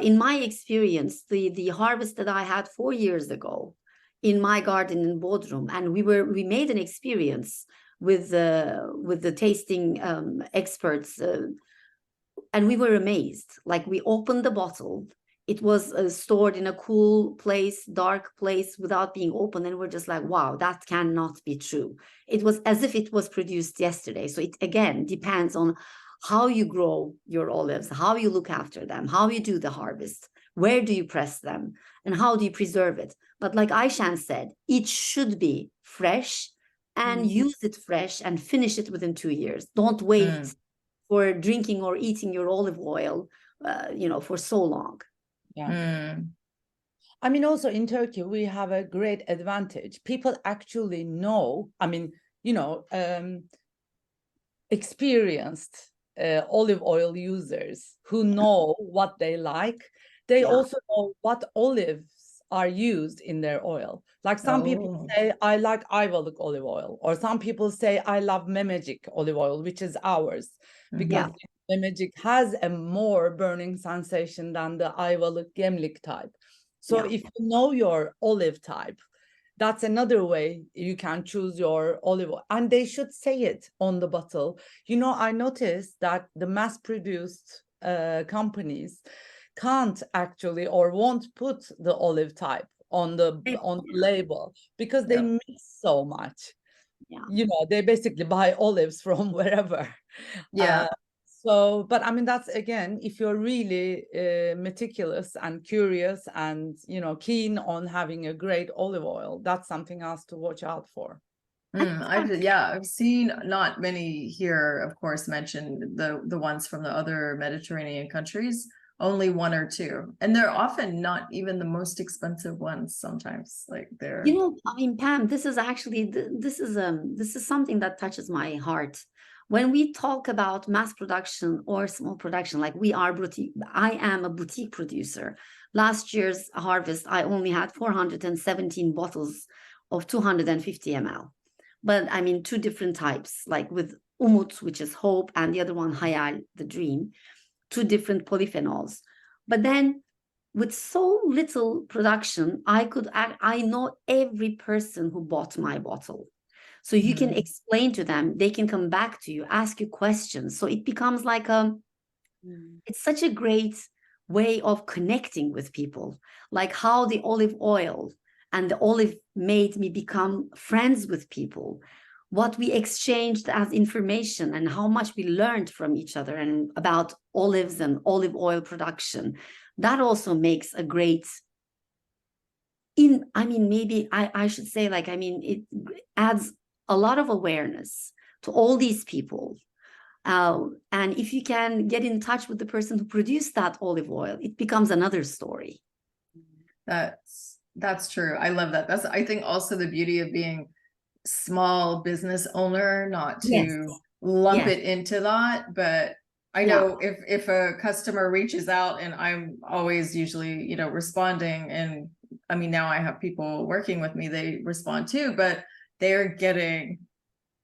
B: in my experience, the harvest that I had 4 years ago in my garden in Bodrum, and we made an experience with the tasting experts, and we were amazed. Like, we opened the bottle. It was stored in a cool place, dark place, without being open. And we're just like, wow, that cannot be true. It was as if it was produced yesterday. So it, again, depends on how you grow your olives, how you look after them, how you do the harvest, where do you press them, and how do you preserve it. But like Ayşen said, it should be fresh, and use it fresh and finish it within 2 years. Don't wait for drinking or eating your olive oil, for so long.
C: Yeah. I mean, also in Turkey, we have a great advantage. People actually know, experienced olive oil users who know what they like. They also know what olives are used in their oil. Like some people say, I like Ayvalık olive oil, or some people say, I love Memecik olive oil, which is ours, because Memecik has a more burning sensation than the Ayvalık Gemlik type. So if you know your olive type, that's another way you can choose your olive oil. And they should say it on the bottle. I noticed that the mass-produced companies can't actually or won't put the olive type on the label because they mix so much. They basically buy olives from wherever. But I mean, that's, again, if you're really meticulous and curious and, keen on having a great olive oil, that's something else to watch out for.
A: I've seen not many here, of course, mentioned the ones from the other Mediterranean countries, only 1 or 2. And they're often not even the most expensive ones sometimes. Like they're...
B: I mean, Pam, this is actually, this is something that touches my heart. When we talk about mass production or small production, like I am a boutique producer. Last year's harvest, I only had 417 bottles of 250 ml. But I mean, two different types, like with umut, which is hope, and the other one, hayal, the dream, two different polyphenols. But then with so little production, I know every person who bought my bottle. So you can explain to them, they can come back to you, ask you questions. So it becomes like it's such a great way of connecting with people, like how the olive oil and the olive made me become friends with people, what we exchanged as information and how much we learned from each other and about olives and olive oil production. That also makes a great, maybe I should say, like, I mean, it adds a lot of awareness to all these people. And if you can get in touch with the person who produced that olive oil, it becomes another story.
A: That's true. I love that. That's, I think, also the beauty of being small business owner, not to lump it into that. But I know if a customer reaches out, and I'm always usually, you know, responding, and I mean, now I have people working with me, they respond too, but they're getting,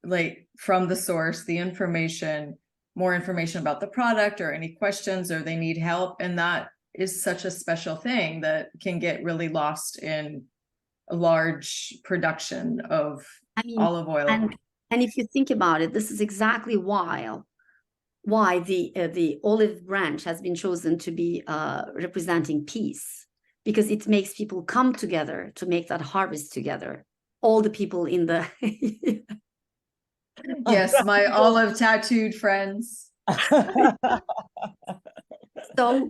A: like, from the source, the information, more information about the product or any questions, or they need help. And that is such a special thing that can get really lost in a large production of olive oil.
B: And if you think about it, this is exactly why the olive branch has been chosen to be representing peace, because it makes people come together to make that harvest together. All the people in the
A: yes, my olive tattooed friends.
B: So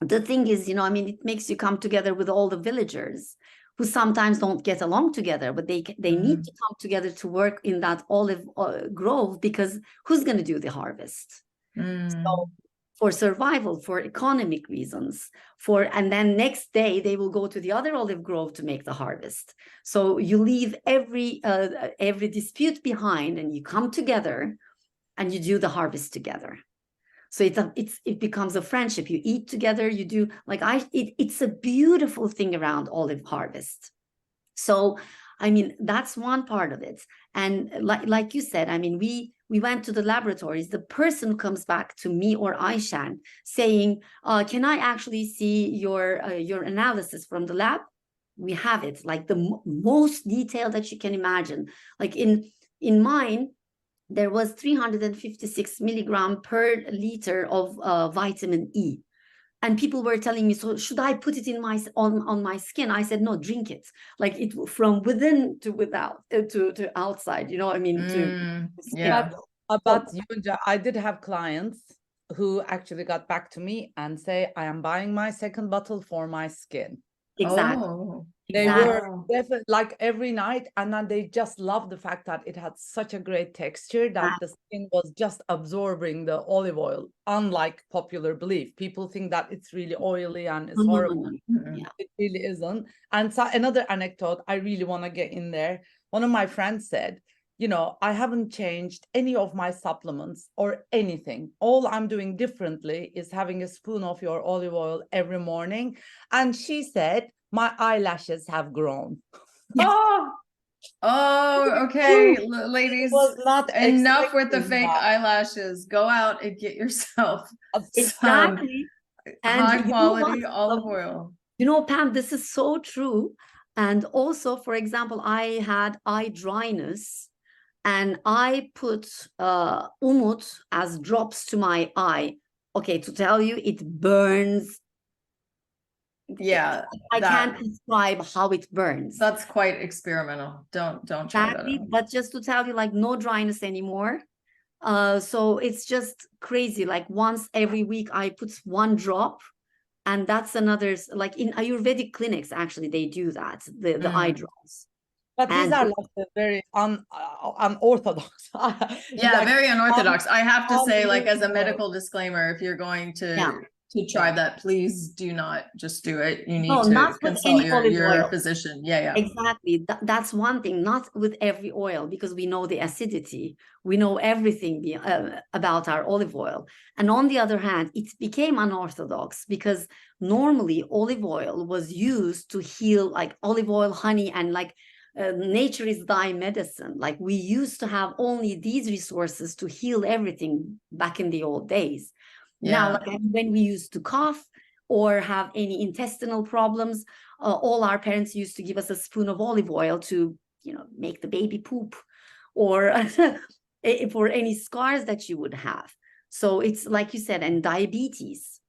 B: the thing is, you know, I mean, it makes you come together with all the villagers who sometimes don't get along together, but they need to come together to work in that olive grove, because who's going to do the harvest? So for survival, for economic reasons, and then next day they will go to the other olive grove to make the harvest. So you leave every dispute behind, and you come together and you do the harvest together. So it becomes a friendship. You eat together, you do, like, it's a beautiful thing around olive harvest. So I mean, that's one part of it. And like you said, I mean, we went to the laboratories. The person comes back to me or Ayşen saying, can I actually see your analysis from the lab? We have it, like the most detailed that you can imagine. Like in mine, there was 356 milligram per liter of vitamin E. And people were telling me, so should I put it in on my skin? I said, no, drink it. Like, it from within to without to outside, you know what I mean?
C: But Yonca, I did have clients who actually got back to me and say, I am buying my second bottle for my skin.
B: Exactly.
C: They were definitely, like, every night, and then they just loved the fact that it had such a great texture that the skin was just absorbing the olive oil, unlike popular belief. People think that it's really oily and it's horrible. It really isn't. And so another anecdote I really want to get in there. One of my friends said, you know, I haven't changed any of my supplements or anything. All I'm doing differently is having a spoon of your olive oil every morning. And she said, my eyelashes have grown.
A: Oh, okay, ladies,
C: not
A: enough with the fake eyelashes. Go out and get yourself some high quality olive oil.
B: You know, Pam, this is so true. And also, for example, I had eye dryness, and I put umut as drops to my eye. Okay, to tell you, it burns.
A: Yeah,
B: I can't describe how it burns.
A: That's quite experimental. Don't try that.
B: But just to tell you, like, no dryness anymore. So it's just crazy. Like, once every week I put one drop, and that's another, like in Ayurvedic clinics, actually they do that, the eye drops.
C: But these are like very unorthodox.
A: Yeah, very unorthodox. I have to say, like, as a medical disclaimer, if you're going to try that, please do not just do it. You need to consult your physician.
B: Exactly. That's one thing. Not with every oil, because we know the acidity. We know everything about our olive oil. And on the other hand, it became unorthodox because normally olive oil was used to heal, like olive oil, honey, and like nature is thy medicine. Like we used to have only these resources to heal everything back in the old days. Now, like when we used to cough or have any intestinal problems, all our parents used to give us a spoon of olive oil to, make the baby poop, or for any scars that you would have. So it's like you said, and diabetes.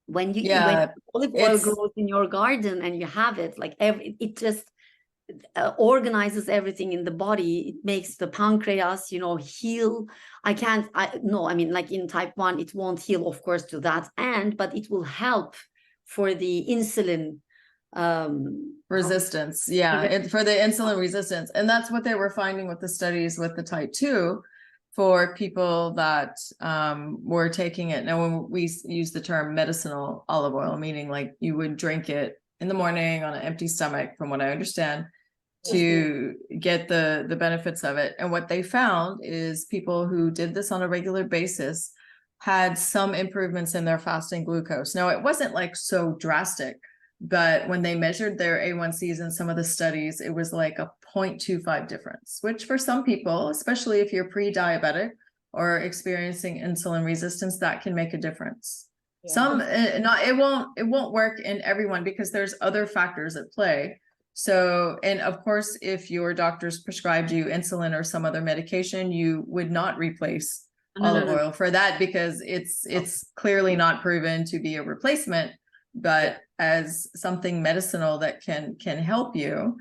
B: When olive oil grows in your garden and you have it, like it just organizes everything in the body. It makes the pancreas, heal. Like in type 1, it won't heal, of course, to that end, but it will help for the insulin
A: resistance. For the insulin resistance. And that's what they were finding with the studies with the type 2 for people that were taking it. Now, when we use the term medicinal olive oil, meaning like you would drink it in the morning on an empty stomach, from what I understand, to get the benefits of it. And what they found is people who did this on a regular basis had some improvements in their fasting glucose. Now, it wasn't like so drastic, but when they measured their A1Cs in some of the studies, it was like a 0.25 difference, which for some people, especially if you're pre-diabetic or experiencing insulin resistance, that can make a difference. It won't work in everyone because there's other factors at play. So, and of course, if your doctors prescribed you insulin or some other medication, you would not replace olive oil for that, because it's clearly not proven to be a replacement, but as something medicinal that can help you,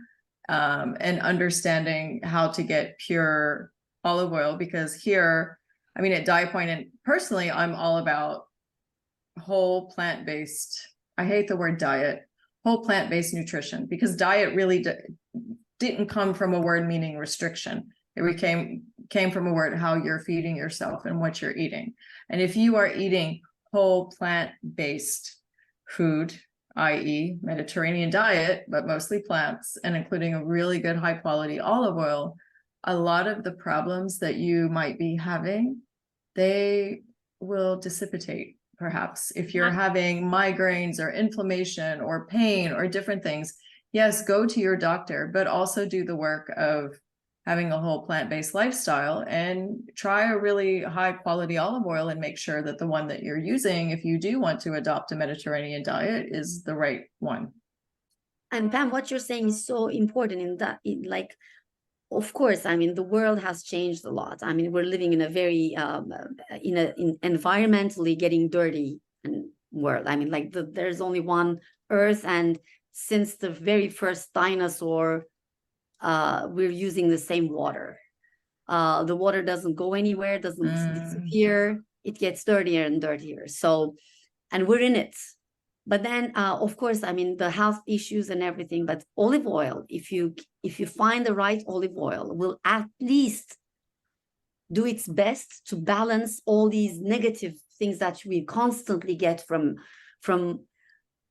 A: and understanding how to get pure olive oil. Because here, at Diapoint, and personally, I'm all about whole plant-based, I hate the word diet, whole plant-based nutrition, because diet really didn't come from a word meaning restriction. It came from a word how you're feeding yourself and what you're eating. And if you are eating whole plant-based food, i.e. Mediterranean diet, but mostly plants, and including a really good high quality olive oil, a lot of the problems that you might be having, they will dissipate. Perhaps if you're having migraines or inflammation or pain or different things, yes, go to your doctor, but also do the work of having a whole plant-based lifestyle and try a really high quality olive oil and make sure that the one that you're using, if you do want to adopt a Mediterranean diet, is the right one.
B: And Pam, what you're saying is so important in that, of course, the world has changed a lot. We're living in a very, in environmentally getting dirty world. There's only one Earth, and since the very first dinosaur, we're using the same water. The water doesn't go anywhere, doesn't disappear. It gets dirtier and dirtier. So, and we're in it. But then, of course, the health issues and everything, but olive oil, if you find the right olive oil, will at least do its best to balance all these negative things that we constantly get from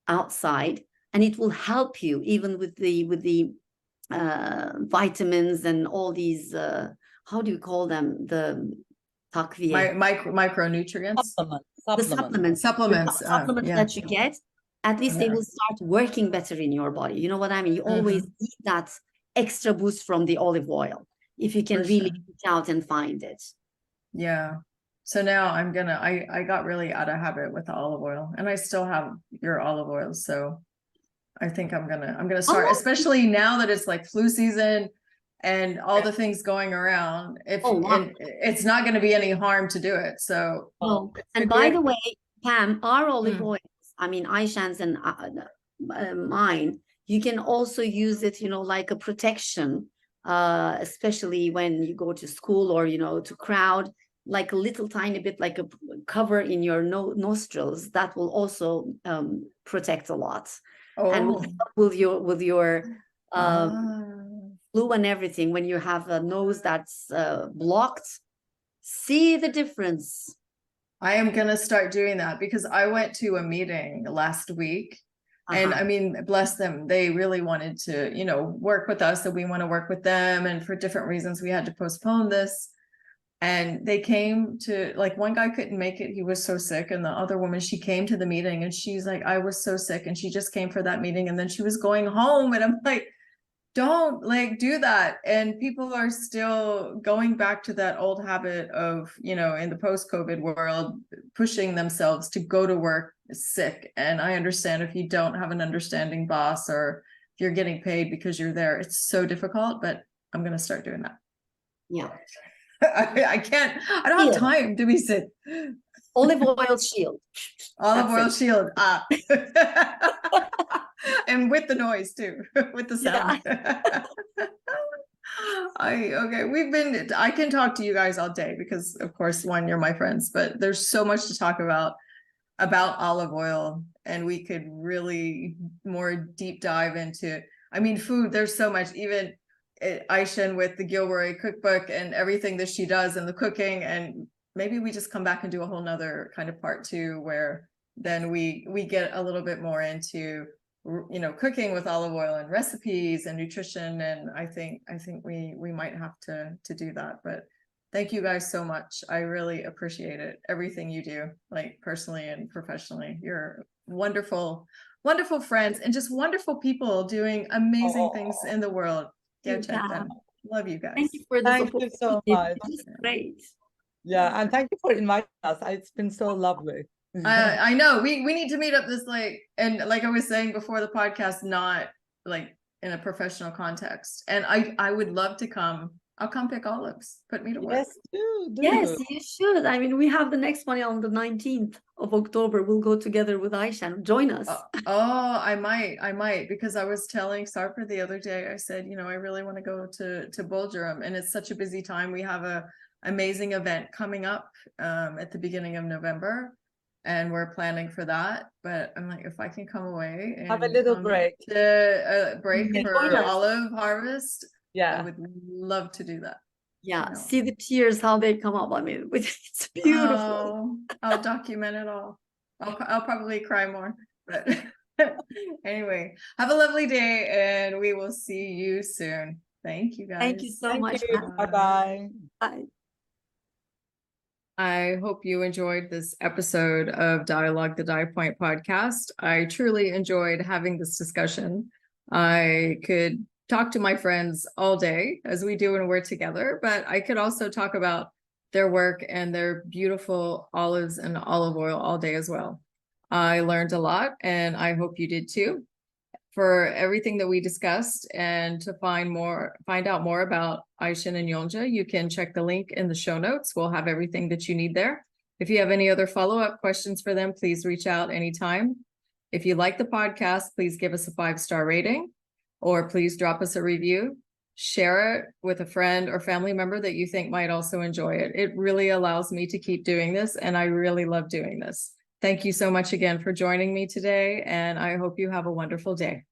B: outside. And it will help you even with the vitamins and all these, how do you call them? The
A: micronutrients.
B: Supplements that you get, at least they will start working better in your body. You know what I mean? You always need that extra boost from the olive oil if you can really reach out and find it.
A: Yeah. So now I got really out of habit with the olive oil, and I still have your olive oil. So I think I'm gonna start, especially now that it's like flu season and all the things going around. And it's not going to be any harm to do it. So,
B: and by the way, Pam, our olive oils, Ayşen's and mine, you can also use it, like a protection, especially when you go to school or, to crowd, like a little tiny bit, like a cover in your nostrils. That will also protect a lot. And with your flu and everything, when you have a nose that's blocked, see the difference.
A: I am going to start doing that, because I went to a meeting last week, and bless them, they really wanted to, work with us, and we want to work with them, and for different reasons we had to postpone this. And they came to, like, one guy couldn't make it, he was so sick, and the other woman, she came to the meeting and she's like, I was so sick, and she just came for that meeting and then she was going home, and I'm like, don't like do that. And people are still going back to that old habit of, you know, in the post-COVID world, pushing themselves to go to work sick. And I understand if you don't have an understanding boss, or if you're getting paid because you're there, it's so difficult, but I'm going to start doing that.
B: Yeah.
A: I can't, I don't have time to be sick.
B: Olive oil shield.
A: Olive
B: That's
A: oil
B: it.
A: shield. And with the noise too, with the sound. I can talk to you guys all day because of course, one, you're my friends, but there's so much to talk about olive oil, and we could really more deep dive into, I mean, food, there's so much, even Ayşen with the Gilroy Cookbook and everything that she does and the cooking, and maybe we just come back and do a whole nother kind of part two, where then we get a little bit more into, you know, cooking with olive oil and recipes and nutrition. And I think we might have to do that. But thank you guys so much. I really appreciate it. Everything you do, like personally and professionally. You're wonderful, wonderful friends and just wonderful people doing amazing things in the world. Yeah, love you guys.
B: Thank you for this
C: Thank you so much.
B: This is great.
C: Yeah, and thank you for inviting us. It's been so lovely.
A: I know we need to meet up this, like, and like I was saying before the podcast, not like in a professional context. And I would love to come. I'll come pick olives. Put me to work.
C: Yes, do.
B: Yes, you should. I mean, we have the next one on the 19th of October. We'll go together with Ayşen. Join us.
A: I might, because I was telling Sarpa the other day, I said, you know, I really want to go to Bulgarum, and it's such a busy time. We have a amazing event coming up at the beginning of November, and we're planning for that. But I'm like, if I can come away and
C: have a little break,
A: break for olive harvest,
C: yeah,
A: I would love to do that.
B: Yeah,
A: you know.
B: See the tears, how they come up. I mean, it's beautiful.
A: Oh, I'll document it all. I'll probably cry more, but anyway, have a lovely day, and we will see you soon. Thank you guys.
B: Thank you so much.
C: Bye-bye.
B: Bye.
A: I hope you enjoyed this episode of Dia-Logue, the Diapoint Podcast. I truly enjoyed having this discussion. I could talk to my friends all day, as we do when we're together, but I could also talk about their work and their beautiful olives and olive oil all day as well. I learned a lot, and I hope you did too. For everything that we discussed, and to find out more about Ayşen and Yonca, you can check the link in the show notes. We'll have everything that you need there. If you have any other follow-up questions for them, please reach out anytime. If you like the podcast, please give us a 5-star rating, or please drop us a review. Share it with a friend or family member that you think might also enjoy it. It really allows me to keep doing this, and I really love doing this. Thank you so much again for joining me today, and I hope you have a wonderful day.